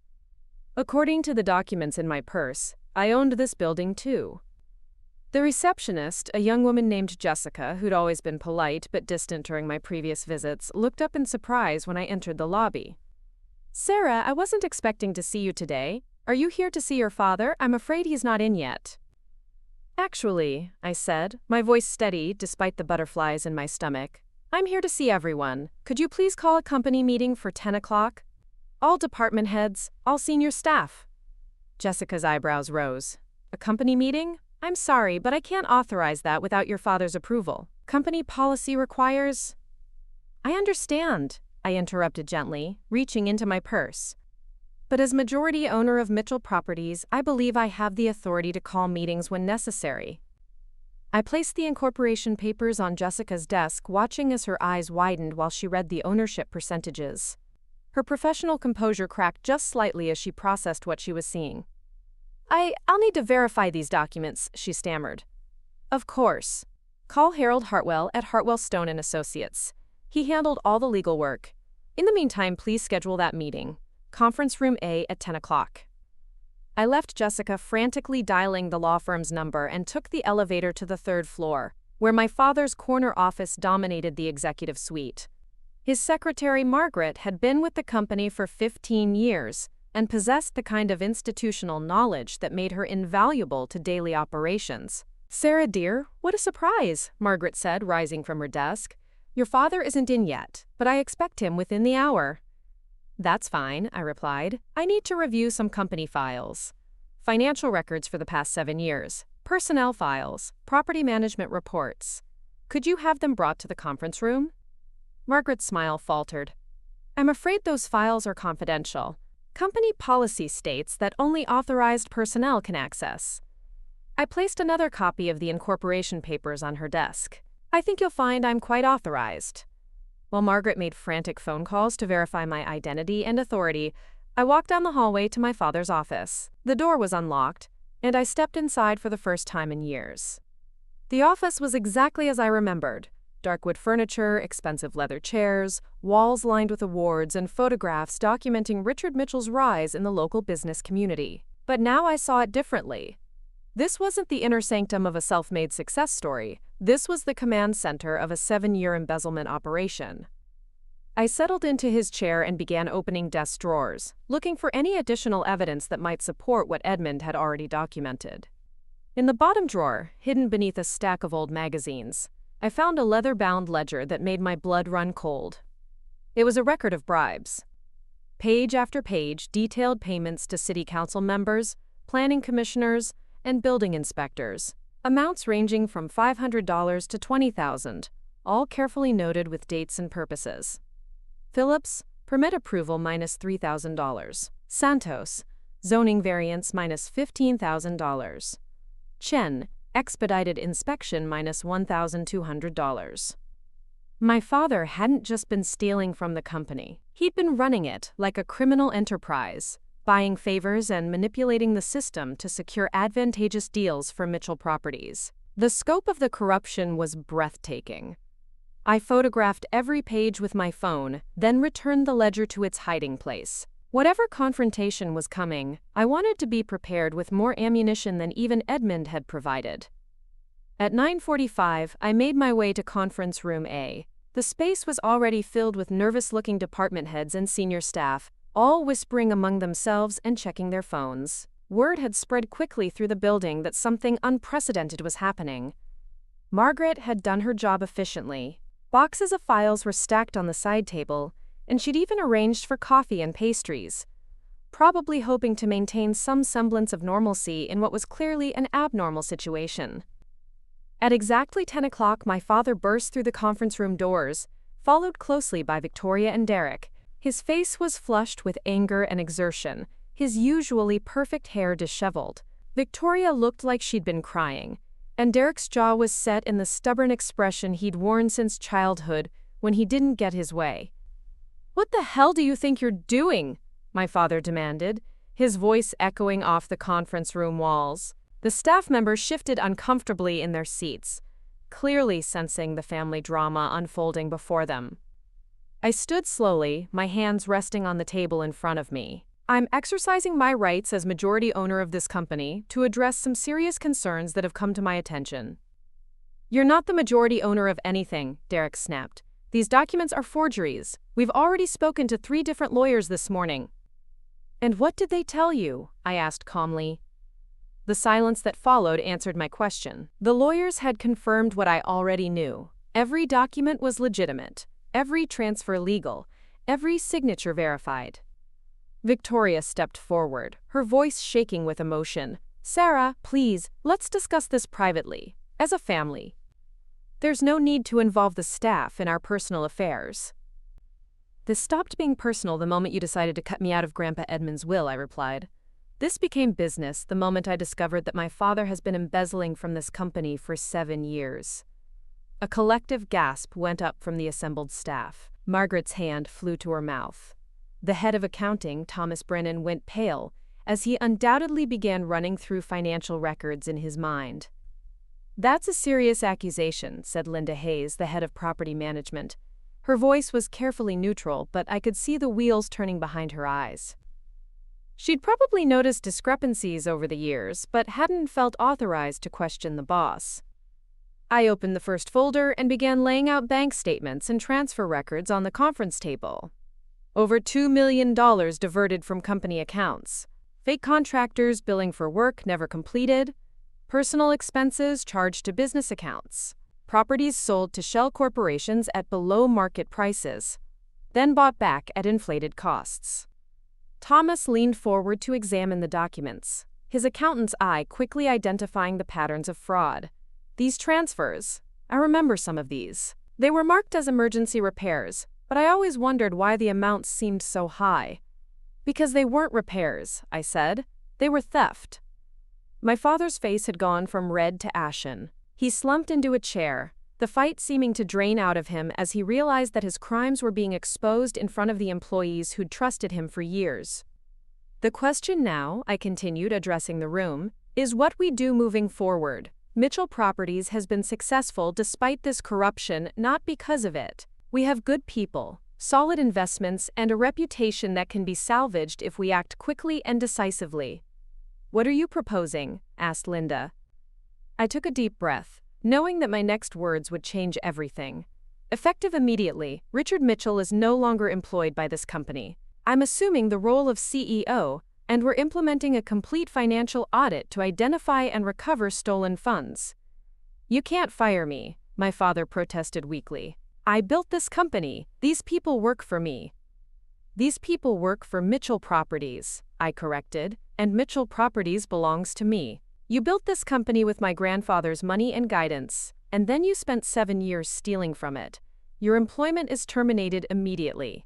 According to the documents in my purse, I owned this building too. The receptionist, a young woman named Jessica, who'd always been polite but distant during my previous visits, looked up in surprise when I entered the lobby. Sarah, I wasn't expecting to see you today. Are you here to see your father? I'm afraid he's not in yet. Actually, I said, my voice steady despite the butterflies in my stomach, I'm here to see everyone. Could you please call a company meeting for 10 o'clock? All department heads, all senior staff. Jessica's eyebrows rose. A company meeting? I'm sorry, but I can't authorize that without your father's approval. Company policy requires… I understand, I interrupted gently, reaching into my purse. But as majority owner of Mitchell Properties, I believe I have the authority to call meetings when necessary. I placed the incorporation papers on Jessica's desk, watching as her eyes widened while she read the ownership percentages. Her professional composure cracked just slightly as she processed what she was seeing. I'll need to verify these documents, she stammered. Of course. Call Harold Hartwell at Hartwell Stone & Associates. He handled all the legal work. In the meantime, please schedule that meeting. Conference room A at 10 o'clock. I left Jessica frantically dialing the law firm's number and took the elevator to the 3rd floor, where my father's corner office dominated the executive suite. His secretary, Margaret, had been with the company for 15 years and possessed the kind of institutional knowledge that made her invaluable to daily operations. Sarah, dear, what a surprise, Margaret said, rising from her desk. Your father isn't in yet, but I expect him within the hour. That's fine, I replied. I need to review some company files. Financial records for the past 7 years, personnel files, property management reports. Could you have them brought to the conference room? Margaret's smile faltered. I'm afraid those files are confidential. Company policy states that only authorized personnel can access. I placed another copy of the incorporation papers on her desk. I think you'll find I'm quite authorized. While Margaret made frantic phone calls to verify my identity and authority, I walked down the hallway to my father's office. The door was unlocked, and I stepped inside for the first time in years. The office was exactly as I remembered. Dark wood furniture, expensive leather chairs, walls lined with awards and photographs documenting Richard Mitchell's rise in the local business community. But now I saw it differently. This wasn't the inner sanctum of a self-made success story. This was the command center of a 7-year embezzlement operation. I settled into his chair and began opening desk drawers, looking for any additional evidence that might support what Edmund had already documented. In the bottom drawer, hidden beneath a stack of old magazines, I found a leather-bound ledger that made my blood run cold. It was a record of bribes. Page after page detailed payments to city council members, planning commissioners, and building inspectors, amounts ranging from $500 to $20,000, all carefully noted with dates and purposes. Phillips, permit approval minus $3,000. Santos, zoning variance minus $15,000. Chen, expedited inspection minus $1,200. My father hadn't just been stealing from the company. He'd been running it like a criminal enterprise, buying favors and manipulating the system to secure advantageous deals for Mitchell Properties. The scope of the corruption was breathtaking. I photographed every page with my phone, then returned the ledger to its hiding place. Whatever confrontation was coming, I wanted to be prepared with more ammunition than even Edmund had provided. At 9:45, I made my way to conference room A, The space was already filled with nervous-looking department heads and senior staff, all whispering among themselves and checking their phones. Word had spread quickly through the building that something unprecedented was happening. Margaret had done her job efficiently. Boxes of files were stacked on the side table, and she'd even arranged for coffee and pastries, probably hoping to maintain some semblance of normalcy in what was clearly an abnormal situation. At exactly 10 o'clock, my father burst through the conference room doors, followed closely by Victoria and Derek. His face was flushed with anger and exertion, his usually perfect hair disheveled. Victoria looked like she'd been crying, and Derek's jaw was set in the stubborn expression he'd worn since childhood when he didn't get his way. "What the hell do you think you're doing?" my father demanded, his voice echoing off the conference room walls. The staff members shifted uncomfortably in their seats, clearly sensing the family drama unfolding before them. I stood slowly, my hands resting on the table in front of me. "I'm exercising my rights as majority owner of this company to address some serious concerns that have come to my attention." "You're not the majority owner of anything," Derek snapped. "These documents are forgeries. We've already spoken to 3 different lawyers this morning." "And what did they tell you?" I asked calmly. The silence that followed answered my question. The lawyers had confirmed what I already knew. Every document was legitimate, every transfer legal, every signature verified. Victoria stepped forward, her voice shaking with emotion. "Sarah, please, let's discuss this privately, as a family. There's no need to involve the staff in our personal affairs." "This stopped being personal the moment you decided to cut me out of Grandpa Edmund's will," I replied. "This became business the moment I discovered that my father has been embezzling from this company for 7 years." A collective gasp went up from the assembled staff. Margaret's hand flew to her mouth. The head of accounting, Thomas Brennan, went pale as he undoubtedly began running through financial records in his mind. "That's a serious accusation," said Linda Hayes, the head of property management. Her voice was carefully neutral, but I could see the wheels turning behind her eyes. She'd probably noticed discrepancies over the years, but hadn't felt authorized to question the boss. I opened the first folder and began laying out bank statements and transfer records on the conference table. Over $2 million diverted from company accounts. Fake contractors billing for work never completed. Personal expenses charged to business accounts. Properties sold to shell corporations at below-market prices, then bought back at inflated costs. Thomas leaned forward to examine the documents, his accountant's eye quickly identifying the patterns of fraud. "These transfers, I remember some of these. They were marked as emergency repairs, but I always wondered why the amounts seemed so high." "Because they weren't repairs," I said. "They were theft." My father's face had gone from red to ashen. He slumped into a chair, the fight seeming to drain out of him as he realized that his crimes were being exposed in front of the employees who'd trusted him for years. "The question now," I continued, addressing the room, "is what we do moving forward. Mitchell Properties has been successful despite this corruption, not because of it. We have good people, solid investments, and a reputation that can be salvaged if we act quickly and decisively." "What are you proposing?" asked Linda. I took a deep breath, knowing that my next words would change everything. "Effective immediately, Richard Mitchell is no longer employed by this company. I'm assuming the role of CEO, and we're implementing a complete financial audit to identify and recover stolen funds." "You can't fire me," my father protested weakly. "I built this company. These people work for me." "These people work for Mitchell Properties," I corrected, "and Mitchell Properties belongs to me. You built this company with my grandfather's money and guidance, and then you spent 7 years stealing from it. Your employment is terminated immediately."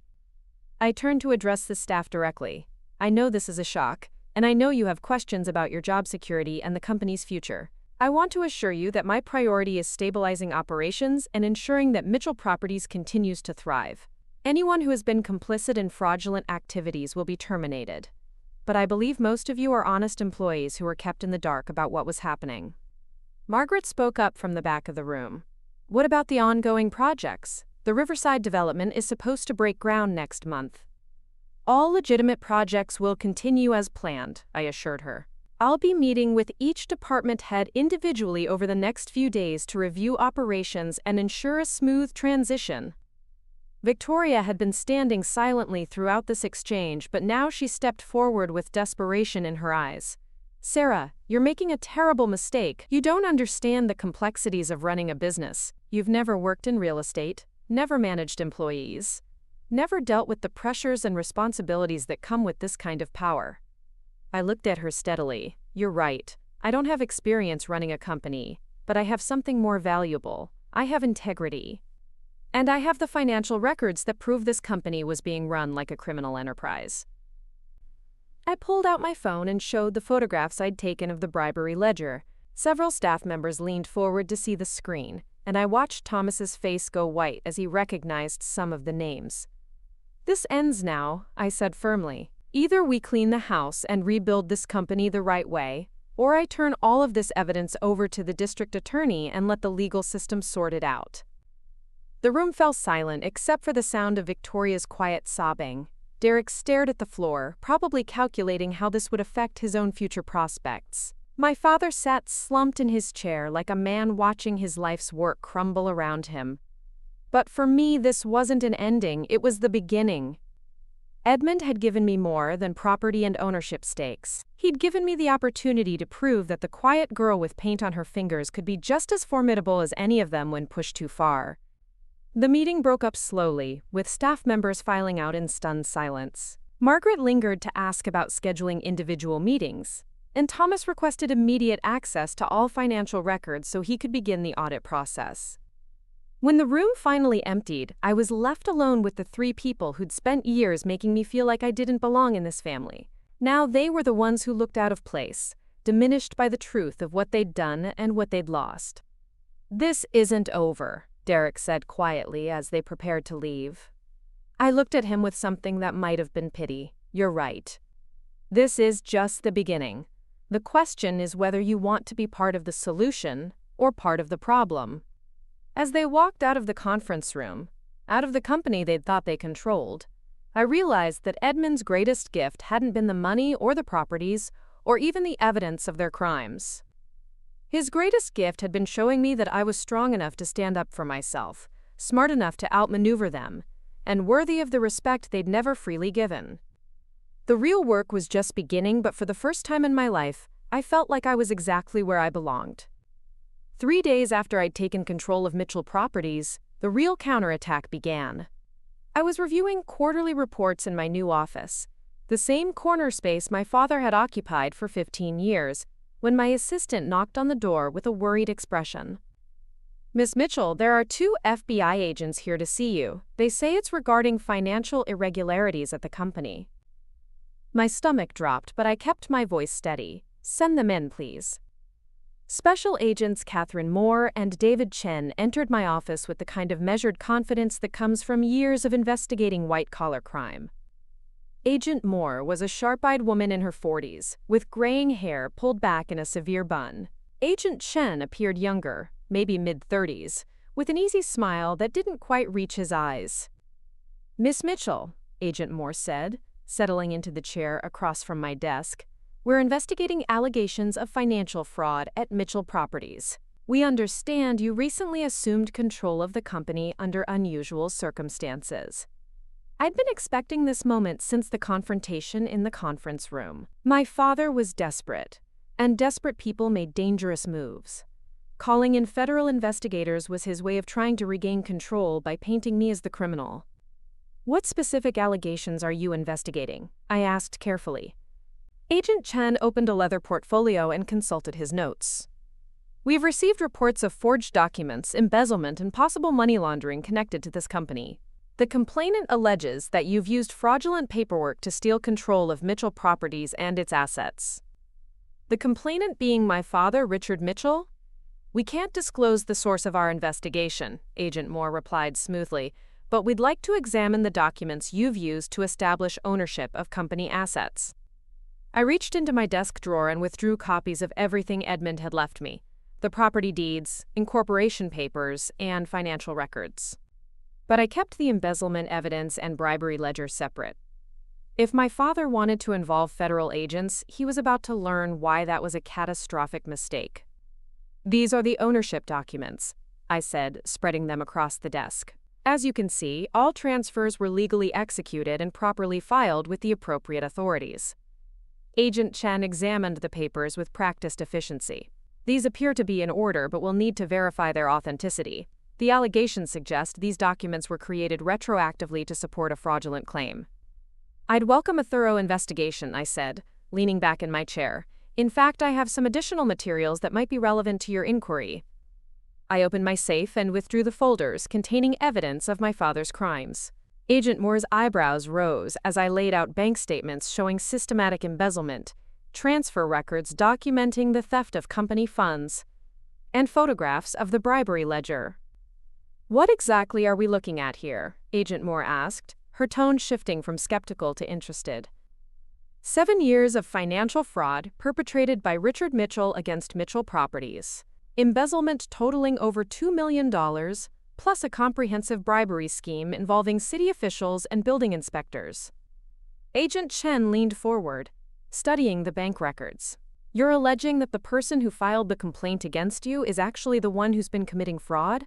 I turned to address the staff directly. "I know this is a shock, and I know you have questions about your job security and the company's future. I want to assure you that my priority is stabilizing operations and ensuring that Mitchell Properties continues to thrive. Anyone who has been complicit in fraudulent activities will be terminated. But I believe most of you are honest employees who were kept in the dark about what was happening." Margaret spoke up from the back of the room. "What about the ongoing projects? The Riverside development is supposed to break ground next month." "All legitimate projects will continue as planned," I assured her. "I'll be meeting with each department head individually over the next few days to review operations and ensure a smooth transition." Victoria had been standing silently throughout this exchange, but now she stepped forward with desperation in her eyes. "Sarah, you're making a terrible mistake. You don't understand the complexities of running a business. You've never worked in real estate, never managed employees, never dealt with the pressures and responsibilities that come with this kind of power." I looked at her steadily. "You're right. I don't have experience running a company, but I have something more valuable. I have integrity. And I have the financial records that prove this company was being run like a criminal enterprise." I pulled out my phone and showed the photographs I'd taken of the bribery ledger. Several staff members leaned forward to see the screen, and I watched Thomas's face go white as he recognized some of the names. "This ends now," I said firmly. "Either we clean the house and rebuild this company the right way, or I turn all of this evidence over to the district attorney and let the legal system sort it out." The room fell silent except for the sound of Victoria's quiet sobbing. Derek stared at the floor, probably calculating how this would affect his own future prospects. My father sat slumped in his chair like a man watching his life's work crumble around him. But for me, this wasn't an ending, it was the beginning. Edmund had given me more than property and ownership stakes. He'd given me the opportunity to prove that the quiet girl with paint on her fingers could be just as formidable as any of them when pushed too far. The meeting broke up slowly, with staff members filing out in stunned silence. Margaret lingered to ask about scheduling individual meetings, and Thomas requested immediate access to all financial records so he could begin the audit process. When the room finally emptied, I was left alone with the three people who'd spent years making me feel like I didn't belong in this family. Now they were the ones who looked out of place, diminished by the truth of what they'd done and what they'd lost. "This isn't over," Derek said quietly as they prepared to leave. I looked at him with something that might have been pity. "You're right. This is just the beginning. The question is whether you want to be part of the solution or part of the problem." As they walked out of the conference room, out of the company they'd thought they controlled, I realized that Edmund's greatest gift hadn't been the money or the properties or even the evidence of their crimes. His greatest gift had been showing me that I was strong enough to stand up for myself, smart enough to outmaneuver them, and worthy of the respect they'd never freely given. The real work was just beginning, but for the first time in my life, I felt like I was exactly where I belonged. 3 days after I'd taken control of Mitchell Properties, the real counterattack began. I was reviewing quarterly reports in my new office, the same corner space my father had occupied for 15 years, when my assistant knocked on the door with a worried expression. "Miss Mitchell, there are 2 FBI agents here to see you. They say it's regarding financial irregularities at the company." My stomach dropped, but I kept my voice steady. "Send them in, please." Special Agents Catherine Moore and David Chen entered my office with the kind of measured confidence that comes from years of investigating white-collar crime. Agent Moore was a sharp-eyed woman in her 40s, with graying hair pulled back in a severe bun. Agent Chen appeared younger, maybe mid-30s, with an easy smile that didn't quite reach his eyes. "Miss Mitchell," Agent Moore said, settling into the chair across from my desk, "we're investigating allegations of financial fraud at Mitchell Properties. We understand you recently assumed control of the company under unusual circumstances." I'd been expecting this moment since the confrontation in the conference room. My father was desperate, and desperate people made dangerous moves. Calling in federal investigators was his way of trying to regain control by painting me as the criminal. "What specific allegations are you investigating?" I asked carefully. Agent Chen opened a leather portfolio and consulted his notes. "We've received reports of forged documents, embezzlement, and possible money laundering connected to this company. The complainant alleges that you've used fraudulent paperwork to steal control of Mitchell Properties and its assets." "The complainant being my father, Richard Mitchell?" "We can't disclose the source of our investigation," Agent Moore replied smoothly, "but we'd like to examine the documents you've used to establish ownership of company assets." I reached into my desk drawer and withdrew copies of everything Edmund had left me: the property deeds, incorporation papers, and financial records. But I kept the embezzlement evidence and bribery ledger separate. If my father wanted to involve federal agents, he was about to learn why that was a catastrophic mistake. "These are the ownership documents," I said, spreading them across the desk. As you can see, all transfers were legally executed and properly filed with the appropriate authorities. Agent Chen examined the papers with practiced efficiency. These appear to be in order but will need to verify their authenticity. The allegations suggest these documents were created retroactively to support a fraudulent claim. I'd welcome a thorough investigation, I said, leaning back in my chair. In fact, I have some additional materials that might be relevant to your inquiry. I opened my safe and withdrew the folders containing evidence of my father's crimes. Agent Moore's eyebrows rose as I laid out bank statements showing systematic embezzlement, transfer records documenting the theft of company funds, and photographs of the bribery ledger. What exactly are we looking at here? Agent Moore asked, her tone shifting from skeptical to interested. 7 years of financial fraud perpetrated by Richard Mitchell against Mitchell Properties. Embezzlement totaling over $2 million, plus a comprehensive bribery scheme involving city officials and building inspectors. Agent Chen leaned forward, studying the bank records. You're alleging that the person who filed the complaint against you is actually the one who's been committing fraud?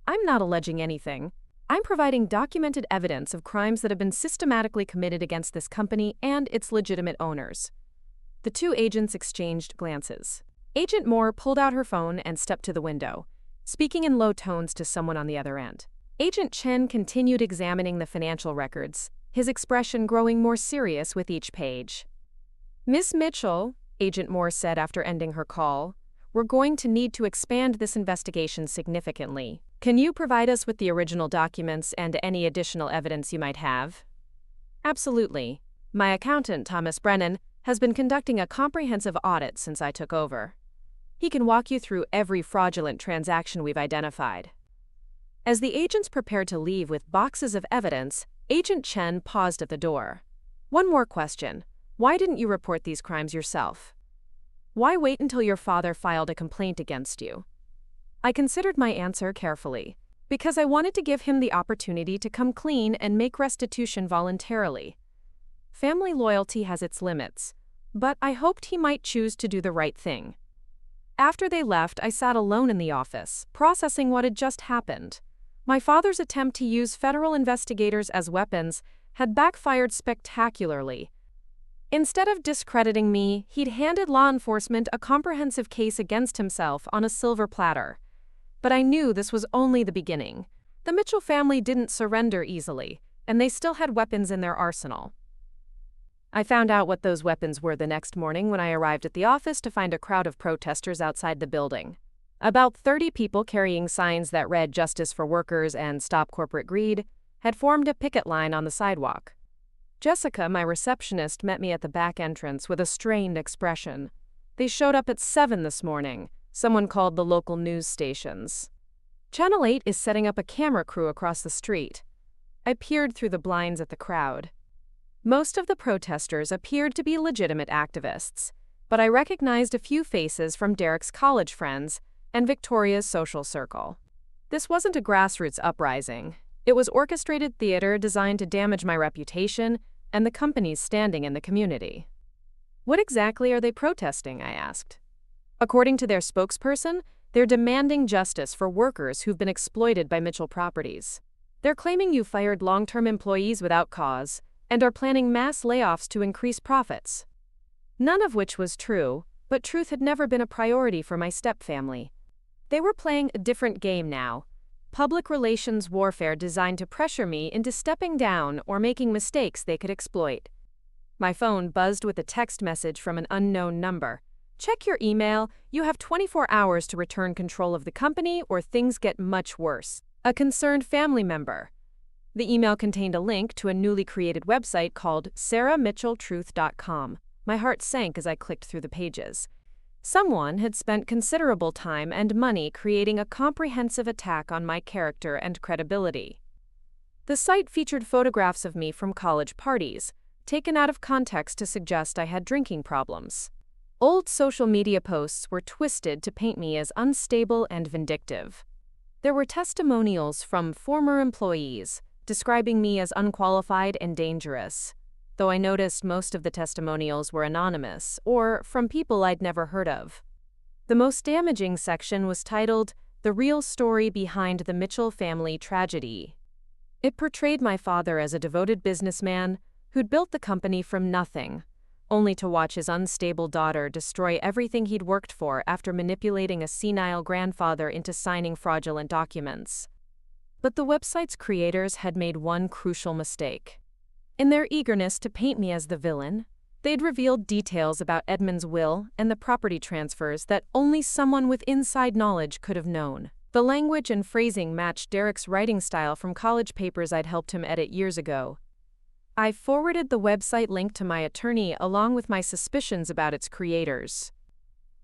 I'm not alleging anything. I'm providing documented evidence of crimes that have been systematically committed against this company and its legitimate owners. The two agents exchanged glances. Agent Moore pulled out her phone and stepped to the window, speaking in low tones to someone on the other end. Agent Chen continued examining the financial records, his expression growing more serious with each page. Miss Mitchell, Agent Moore said after ending her call, we're going to need to expand this investigation significantly. Can you provide us with the original documents and any additional evidence you might have? Absolutely. My accountant, Thomas Brennan, has been conducting a comprehensive audit since I took over. He can walk you through every fraudulent transaction we've identified. As the agents prepared to leave with boxes of evidence, Agent Chen paused at the door. One more question. Why didn't you report these crimes yourself? Why wait until your father filed a complaint against you? I considered my answer carefully, because I wanted to give him the opportunity to come clean and make restitution voluntarily. Family loyalty has its limits, but I hoped he might choose to do the right thing. After they left, I sat alone in the office, processing what had just happened. My father's attempt to use federal investigators as weapons had backfired spectacularly. Instead of discrediting me, he'd handed law enforcement a comprehensive case against himself on a silver platter. But I knew this was only the beginning. The Mitchell family didn't surrender easily, and they still had weapons in their arsenal. I found out what those weapons were the next morning when I arrived at the office to find a crowd of protesters outside the building. About 30 people carrying signs that read "Justice for Workers" and "Stop Corporate Greed" had formed a picket line on the sidewalk. Jessica, my receptionist, met me at the back entrance with a strained expression. They showed up at 7 this morning. Someone called the local news stations. Channel 8 is setting up a camera crew across the street. I peered through the blinds at the crowd. Most of the protesters appeared to be legitimate activists, but I recognized a few faces from Derek's college friends and Victoria's social circle. This wasn't a grassroots uprising. It was orchestrated theater designed to damage my reputation and the company's standing in the community. What exactly are they protesting? I asked. According to their spokesperson, they're demanding justice for workers who've been exploited by Mitchell Properties. They're claiming you fired long-term employees without cause and are planning mass layoffs to increase profits. None of which was true, but truth had never been a priority for my stepfamily. They were playing a different game now. Public relations warfare designed to pressure me into stepping down or making mistakes they could exploit. My phone buzzed with a text message from an unknown number. Check your email. You have 24 hours to return control of the company or things get much worse. A concerned family member. The email contained a link to a newly created website called sarahmitchelltruth.com. My heart sank as I clicked through the pages. Someone had spent considerable time and money creating a comprehensive attack on my character and credibility. The site featured photographs of me from college parties, taken out of context to suggest I had drinking problems. Old social media posts were twisted to paint me as unstable and vindictive. There were testimonials from former employees, describing me as unqualified and dangerous, though I noticed most of the testimonials were anonymous or from people I'd never heard of. The most damaging section was titled, the real story behind the Mitchell family tragedy. It portrayed my father as a devoted businessman who'd built the company from nothing, only to watch his unstable daughter destroy everything he'd worked for after manipulating a senile grandfather into signing fraudulent documents. But the website's creators had made one crucial mistake. In their eagerness to paint me as the villain, they'd revealed details about Edmund's will and the property transfers that only someone with inside knowledge could have known. The language and phrasing matched Derek's writing style from college papers I'd helped him edit years ago. I forwarded the website link to my attorney along with my suspicions about its creators.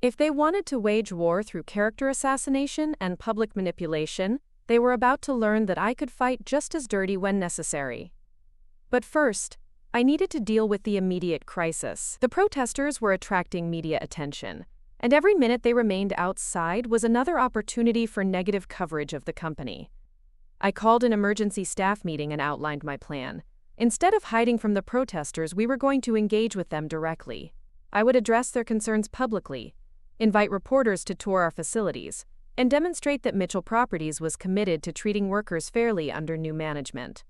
If they wanted to wage war through character assassination and public manipulation, they were about to learn that I could fight just as dirty when necessary. But first, I needed to deal with the immediate crisis. The protesters were attracting media attention, and every minute they remained outside was another opportunity for negative coverage of the company. I called an emergency staff meeting and outlined my plan. Instead of hiding from the protesters, we were going to engage with them directly. I would address their concerns publicly, invite reporters to tour our facilities, and demonstrate that Mitchell Properties was committed to treating workers fairly under new management.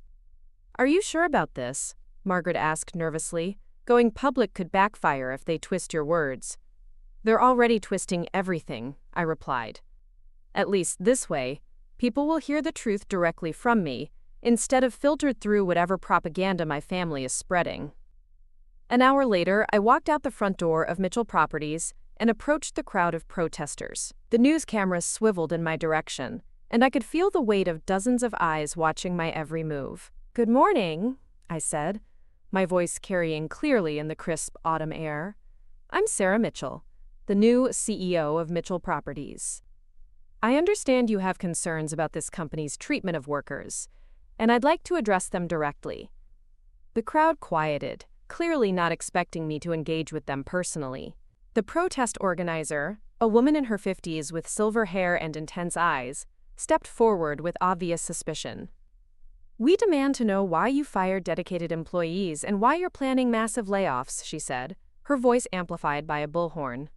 "Are you sure about this?" Margaret asked nervously. "Going public could backfire if they twist your words." "They're already twisting everything," I replied. "At least this way, people will hear the truth directly from me, instead of filtered through whatever propaganda my family is spreading." An hour later, I walked out the front door of Mitchell Properties and approached the crowd of protesters. The news cameras swiveled in my direction, and I could feel the weight of dozens of eyes watching my every move. "Good morning," I said, my voice carrying clearly in the crisp autumn air. "I'm Sarah Mitchell, the new CEO of Mitchell Properties. I understand you have concerns about this company's treatment of workers, and I'd like to address them directly." The crowd quieted, clearly not expecting me to engage with them personally. The protest organizer, a woman in her 50s with silver hair and intense eyes, stepped forward with obvious suspicion. "We demand to know why you fired dedicated employees and why you're planning massive layoffs," she said, her voice amplified by a bullhorn.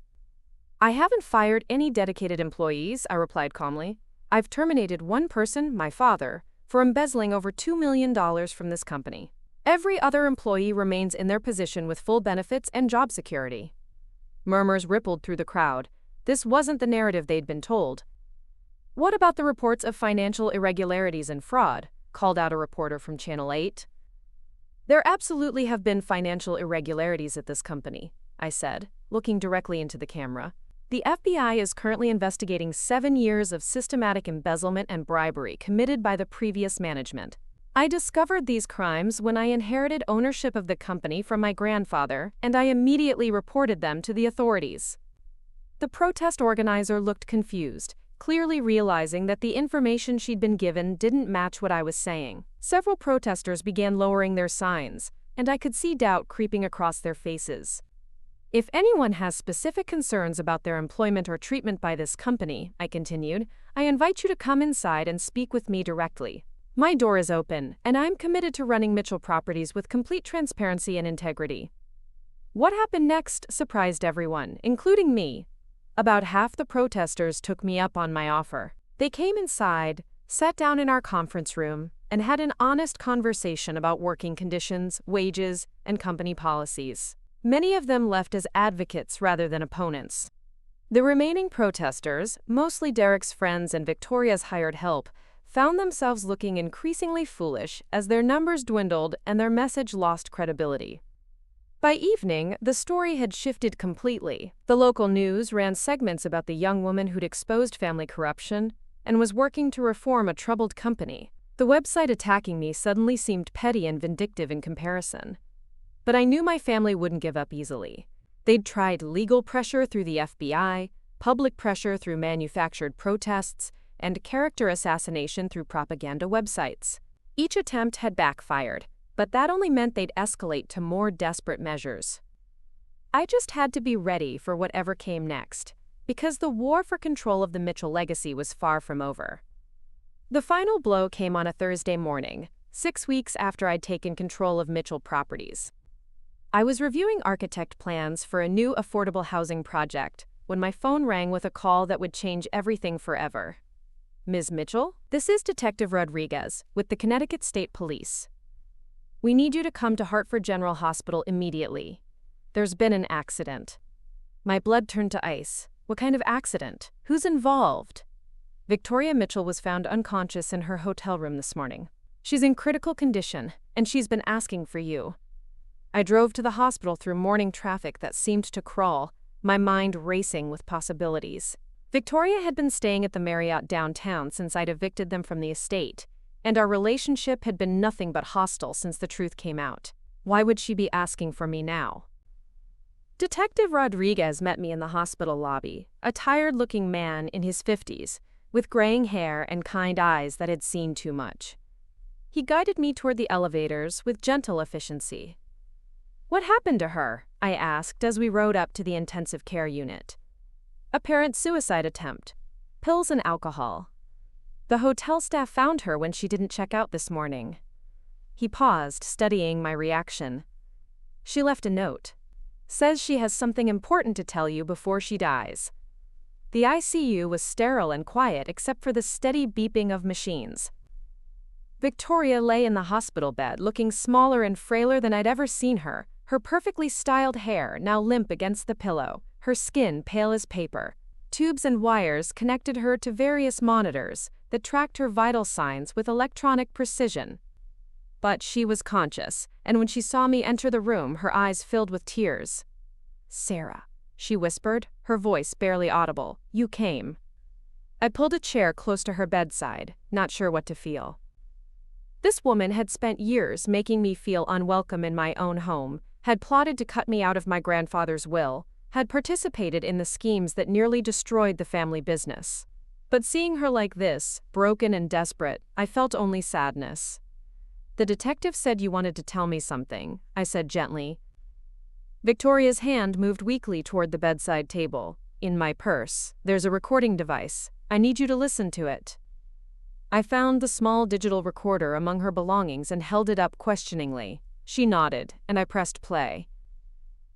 "I haven't fired any dedicated employees," I replied calmly. "I've terminated one person, my father, for embezzling over $2 million from this company. Every other employee remains in their position with full benefits and job security." Murmurs rippled through the crowd. This wasn't the narrative they'd been told. "What about the reports of financial irregularities and fraud?" called out a reporter from Channel 8. "There absolutely have been financial irregularities at this company," I said, looking directly into the camera. "The FBI is currently investigating 7 years of systematic embezzlement and bribery committed by the previous management. I discovered these crimes when I inherited ownership of the company from my grandfather, and I immediately reported them to the authorities." The protest organizer looked confused, clearly realizing that the information she'd been given didn't match what I was saying. Several protesters began lowering their signs, and I could see doubt creeping across their faces. "If anyone has specific concerns about their employment or treatment by this company," I continued, "I invite you to come inside and speak with me directly. My door is open, and I'm committed to running Mitchell Properties with complete transparency and integrity." What happened next surprised everyone, including me. About half the protesters took me up on my offer. They came inside, sat down in our conference room, and had an honest conversation about working conditions, wages, and company policies. Many of them left as advocates rather than opponents. The remaining protesters, mostly Derek's friends and Victoria's hired help, found themselves looking increasingly foolish as their numbers dwindled and their message lost credibility. By evening, the story had shifted completely. The local news ran segments about the young woman who'd exposed family corruption and was working to reform a troubled company. The website attacking me suddenly seemed petty and vindictive in comparison. But I knew my family wouldn't give up easily. They'd tried legal pressure through the FBI, public pressure through manufactured protests, and character assassination through propaganda websites. Each attempt had backfired, but that only meant they'd escalate to more desperate measures. I just had to be ready for whatever came next, because the war for control of the Mitchell legacy was far from over. The final blow came on a Thursday morning, 6 weeks after I'd taken control of Mitchell Properties. I was reviewing architect plans for a new affordable housing project when my phone rang with a call that would change everything forever. Ms. Mitchell? This is Detective Rodriguez with the Connecticut State Police. We need you to come to Hartford General Hospital immediately. There's been an accident. My blood turned to ice. What kind of accident? Who's involved? Victoria Mitchell was found unconscious in her hotel room this morning. She's in critical condition, and she's been asking for you. I drove to the hospital through morning traffic that seemed to crawl, my mind racing with possibilities. Victoria had been staying at the Marriott downtown since I'd evicted them from the estate, and our relationship had been nothing but hostile since the truth came out. Why would she be asking for me now? Detective Rodriguez met me in the hospital lobby, a tired-looking man in his 50s, with graying hair and kind eyes that had seen too much. He guided me toward the elevators with gentle efficiency. "What happened to her?" I asked as we rode up to the intensive care unit. "Apparent suicide attempt. Pills and alcohol. The hotel staff found her when she didn't check out this morning." He paused, studying my reaction. "She left a note. Says she has something important to tell you before she dies." The ICU was sterile and quiet except for the steady beeping of machines. Victoria lay in the hospital bed, looking smaller and frailer than I'd ever seen her, her perfectly styled hair now limp against the pillow, her skin pale as paper. Tubes and wires connected her to various monitors that tracked her vital signs with electronic precision. But she was conscious, and when she saw me enter the room, her eyes filled with tears. "Sarah," she whispered, her voice barely audible, "you came." I pulled a chair close to her bedside, not sure what to feel. This woman had spent years making me feel unwelcome in my own home, had plotted to cut me out of my grandfather's will, had participated in the schemes that nearly destroyed the family business. But seeing her like this, broken and desperate, I felt only sadness. "The detective said you wanted to tell me something," I said gently. Victoria's hand moved weakly toward the bedside table. "In my purse, there's a recording device. I need you to listen to it." I found the small digital recorder among her belongings and held it up questioningly. She nodded, and I pressed play.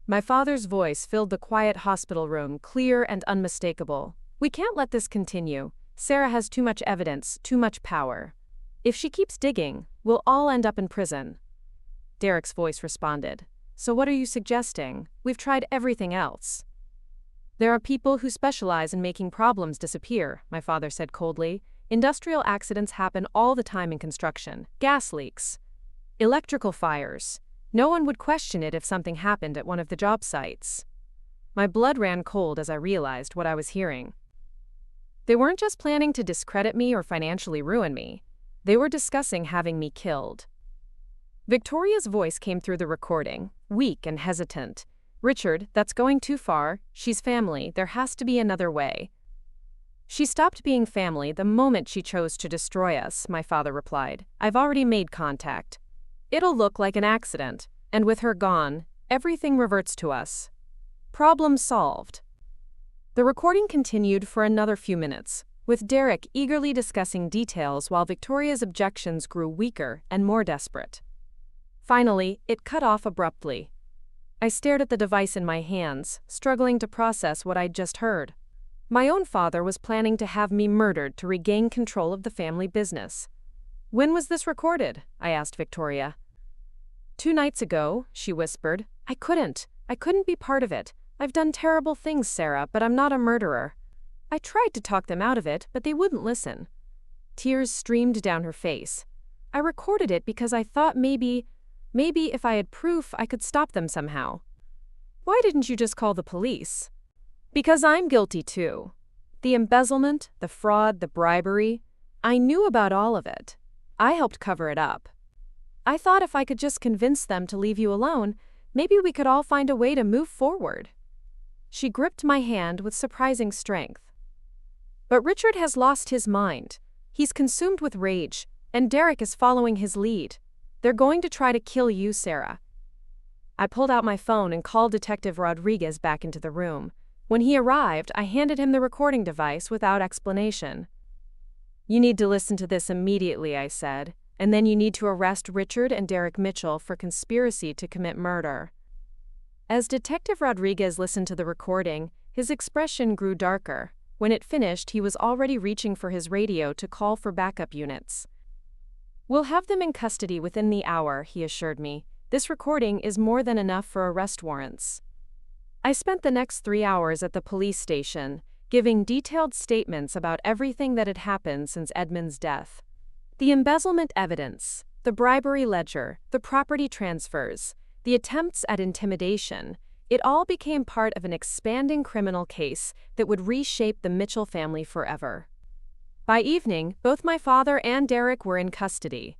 My father's voice filled the quiet hospital room, clear and unmistakable. "We can't let this continue. Sarah has too much evidence, too much power. If she keeps digging, we'll all end up in prison." Derek's voice responded. "So what are you suggesting? We've tried everything else." "There are people who specialize in making problems disappear," my father said coldly. "Industrial accidents happen all the time in construction. Gas leaks. Electrical fires. No one would question it if something happened at one of the job sites." My blood ran cold as I realized what I was hearing. They weren't just planning to discredit me or financially ruin me. They were discussing having me killed. Victoria's voice came through the recording, weak and hesitant. "Richard, that's going too far. She's family. There has to be another way." "She stopped being family the moment she chose to destroy us," my father replied. "I've already made contact. It'll look like an accident, and with her gone, everything reverts to us. Problem solved." The recording continued for another few minutes, with Derek eagerly discussing details while Victoria's objections grew weaker and more desperate. Finally, it cut off abruptly. I stared at the device in my hands, struggling to process what I'd just heard. My own father was planning to have me murdered to regain control of the family business. "When was this recorded?" I asked Victoria. 2 nights ago," she whispered. I couldn't be part of it. I've done terrible things, Sarah, but I'm not a murderer." I tried to talk them out of it, but they wouldn't listen. Tears streamed down her face. "I recorded it because I thought maybe if I had proof, I could stop them somehow." "Why didn't you just call the police?" "Because I'm guilty too. The embezzlement, the fraud, the bribery. I knew about all of it. I helped cover it up. I thought if I could just convince them to leave you alone, maybe we could all find a way to move forward." She gripped my hand with surprising strength. "But Richard has lost his mind. He's consumed with rage, and Derek is following his lead. They're going to try to kill you, Sarah." I pulled out my phone and called Detective Rodriguez back into the room. When he arrived, I handed him the recording device without explanation. "You need to listen to this immediately," I said, "and then you need to arrest Richard and Derek Mitchell for conspiracy to commit murder." As Detective Rodriguez listened to the recording, his expression grew darker. When it finished, he was already reaching for his radio to call for backup units. "We'll have them in custody within the hour," he assured me. "This recording is more than enough for arrest warrants." I spent the next 3 hours at the police station, giving detailed statements about everything that had happened since Edmund's death. The embezzlement evidence, the bribery ledger, the property transfers, the attempts at intimidation, it all became part of an expanding criminal case that would reshape the Mitchell family forever. By evening, both my father and Derek were in custody.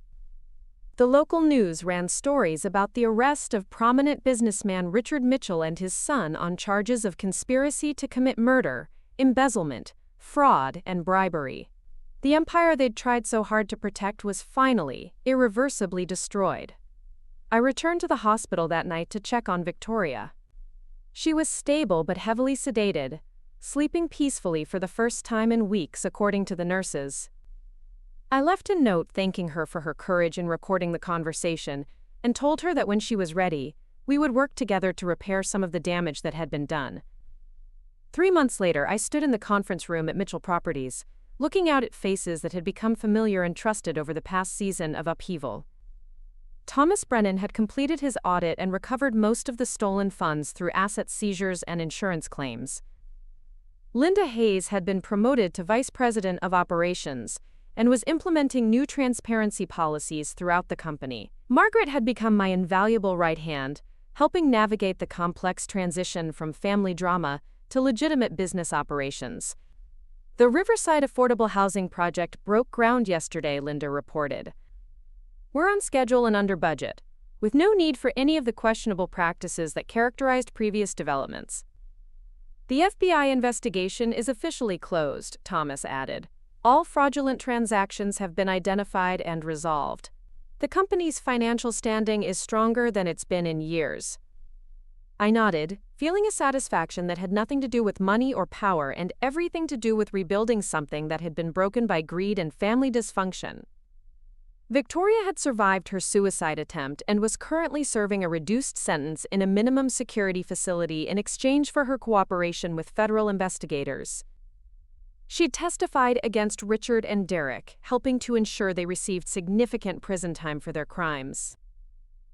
The local news ran stories about the arrest of prominent businessman Richard Mitchell and his son on charges of conspiracy to commit murder, embezzlement, fraud, and bribery. The empire they'd tried so hard to protect was finally, irreversibly destroyed. I returned to the hospital that night to check on Victoria. She was stable but heavily sedated, sleeping peacefully for the first time in weeks, according to the nurses. I left a note thanking her for her courage in recording the conversation and told her that when she was ready, we would work together to repair some of the damage that had been done. 3 months later, I stood in the conference room at Mitchell Properties, looking out at faces that had become familiar and trusted over the past season of upheaval. Thomas Brennan had completed his audit and recovered most of the stolen funds through asset seizures and insurance claims. Linda Hayes had been promoted to Vice President of Operations and was implementing new transparency policies throughout the company. Margaret had become my invaluable right hand, helping navigate the complex transition from family drama to legitimate business operations. The Riverside Affordable Housing Project broke ground yesterday, Linda reported. "We're on schedule and under budget, with no need for any of the questionable practices that characterized previous developments." "The FBI investigation is officially closed," Thomas added. "All fraudulent transactions have been identified and resolved. The company's financial standing is stronger than it's been in years." I nodded, feeling a satisfaction that had nothing to do with money or power and everything to do with rebuilding something that had been broken by greed and family dysfunction. Victoria had survived her suicide attempt and was currently serving a reduced sentence in a minimum security facility in exchange for her cooperation with federal investigators. She'd testified against Richard and Derek, helping to ensure they received significant prison time for their crimes.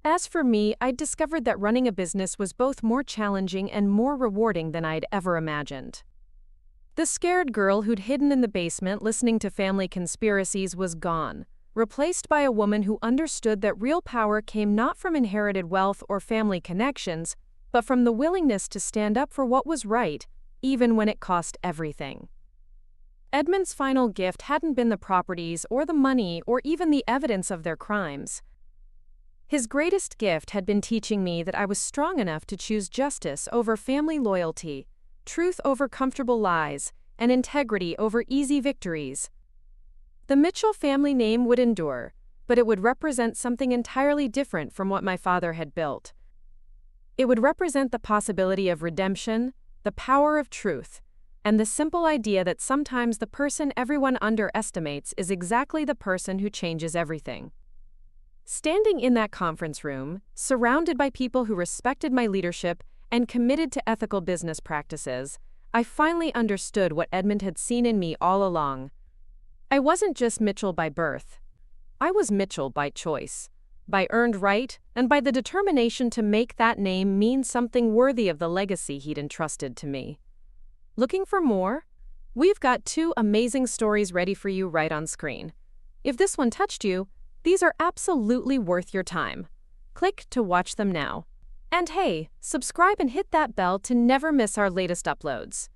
As for me, I'd discovered that running a business was both more challenging and more rewarding than I'd ever imagined. The scared girl who'd hidden in the basement listening to family conspiracies was gone, replaced by a woman who understood that real power came not from inherited wealth or family connections, but from the willingness to stand up for what was right, even when it cost everything. Edmund's final gift hadn't been the properties or the money or even the evidence of their crimes. His greatest gift had been teaching me that I was strong enough to choose justice over family loyalty, truth over comfortable lies, and integrity over easy victories. The Mitchell family name would endure, but it would represent something entirely different from what my father had built. It would represent the possibility of redemption, the power of truth, and the simple idea that sometimes the person everyone underestimates is exactly the person who changes everything. Standing in that conference room, surrounded by people who respected my leadership and committed to ethical business practices, I finally understood what Edmund had seen in me all along. I wasn't just Mitchell by birth. I was Mitchell by choice, by earned right, and by the determination to make that name mean something worthy of the legacy he'd entrusted to me. Looking for more? We've got 2 amazing stories ready for you right on screen. If this one touched you, these are absolutely worth your time. Click to watch them now. And hey, subscribe and hit that bell to never miss our latest uploads.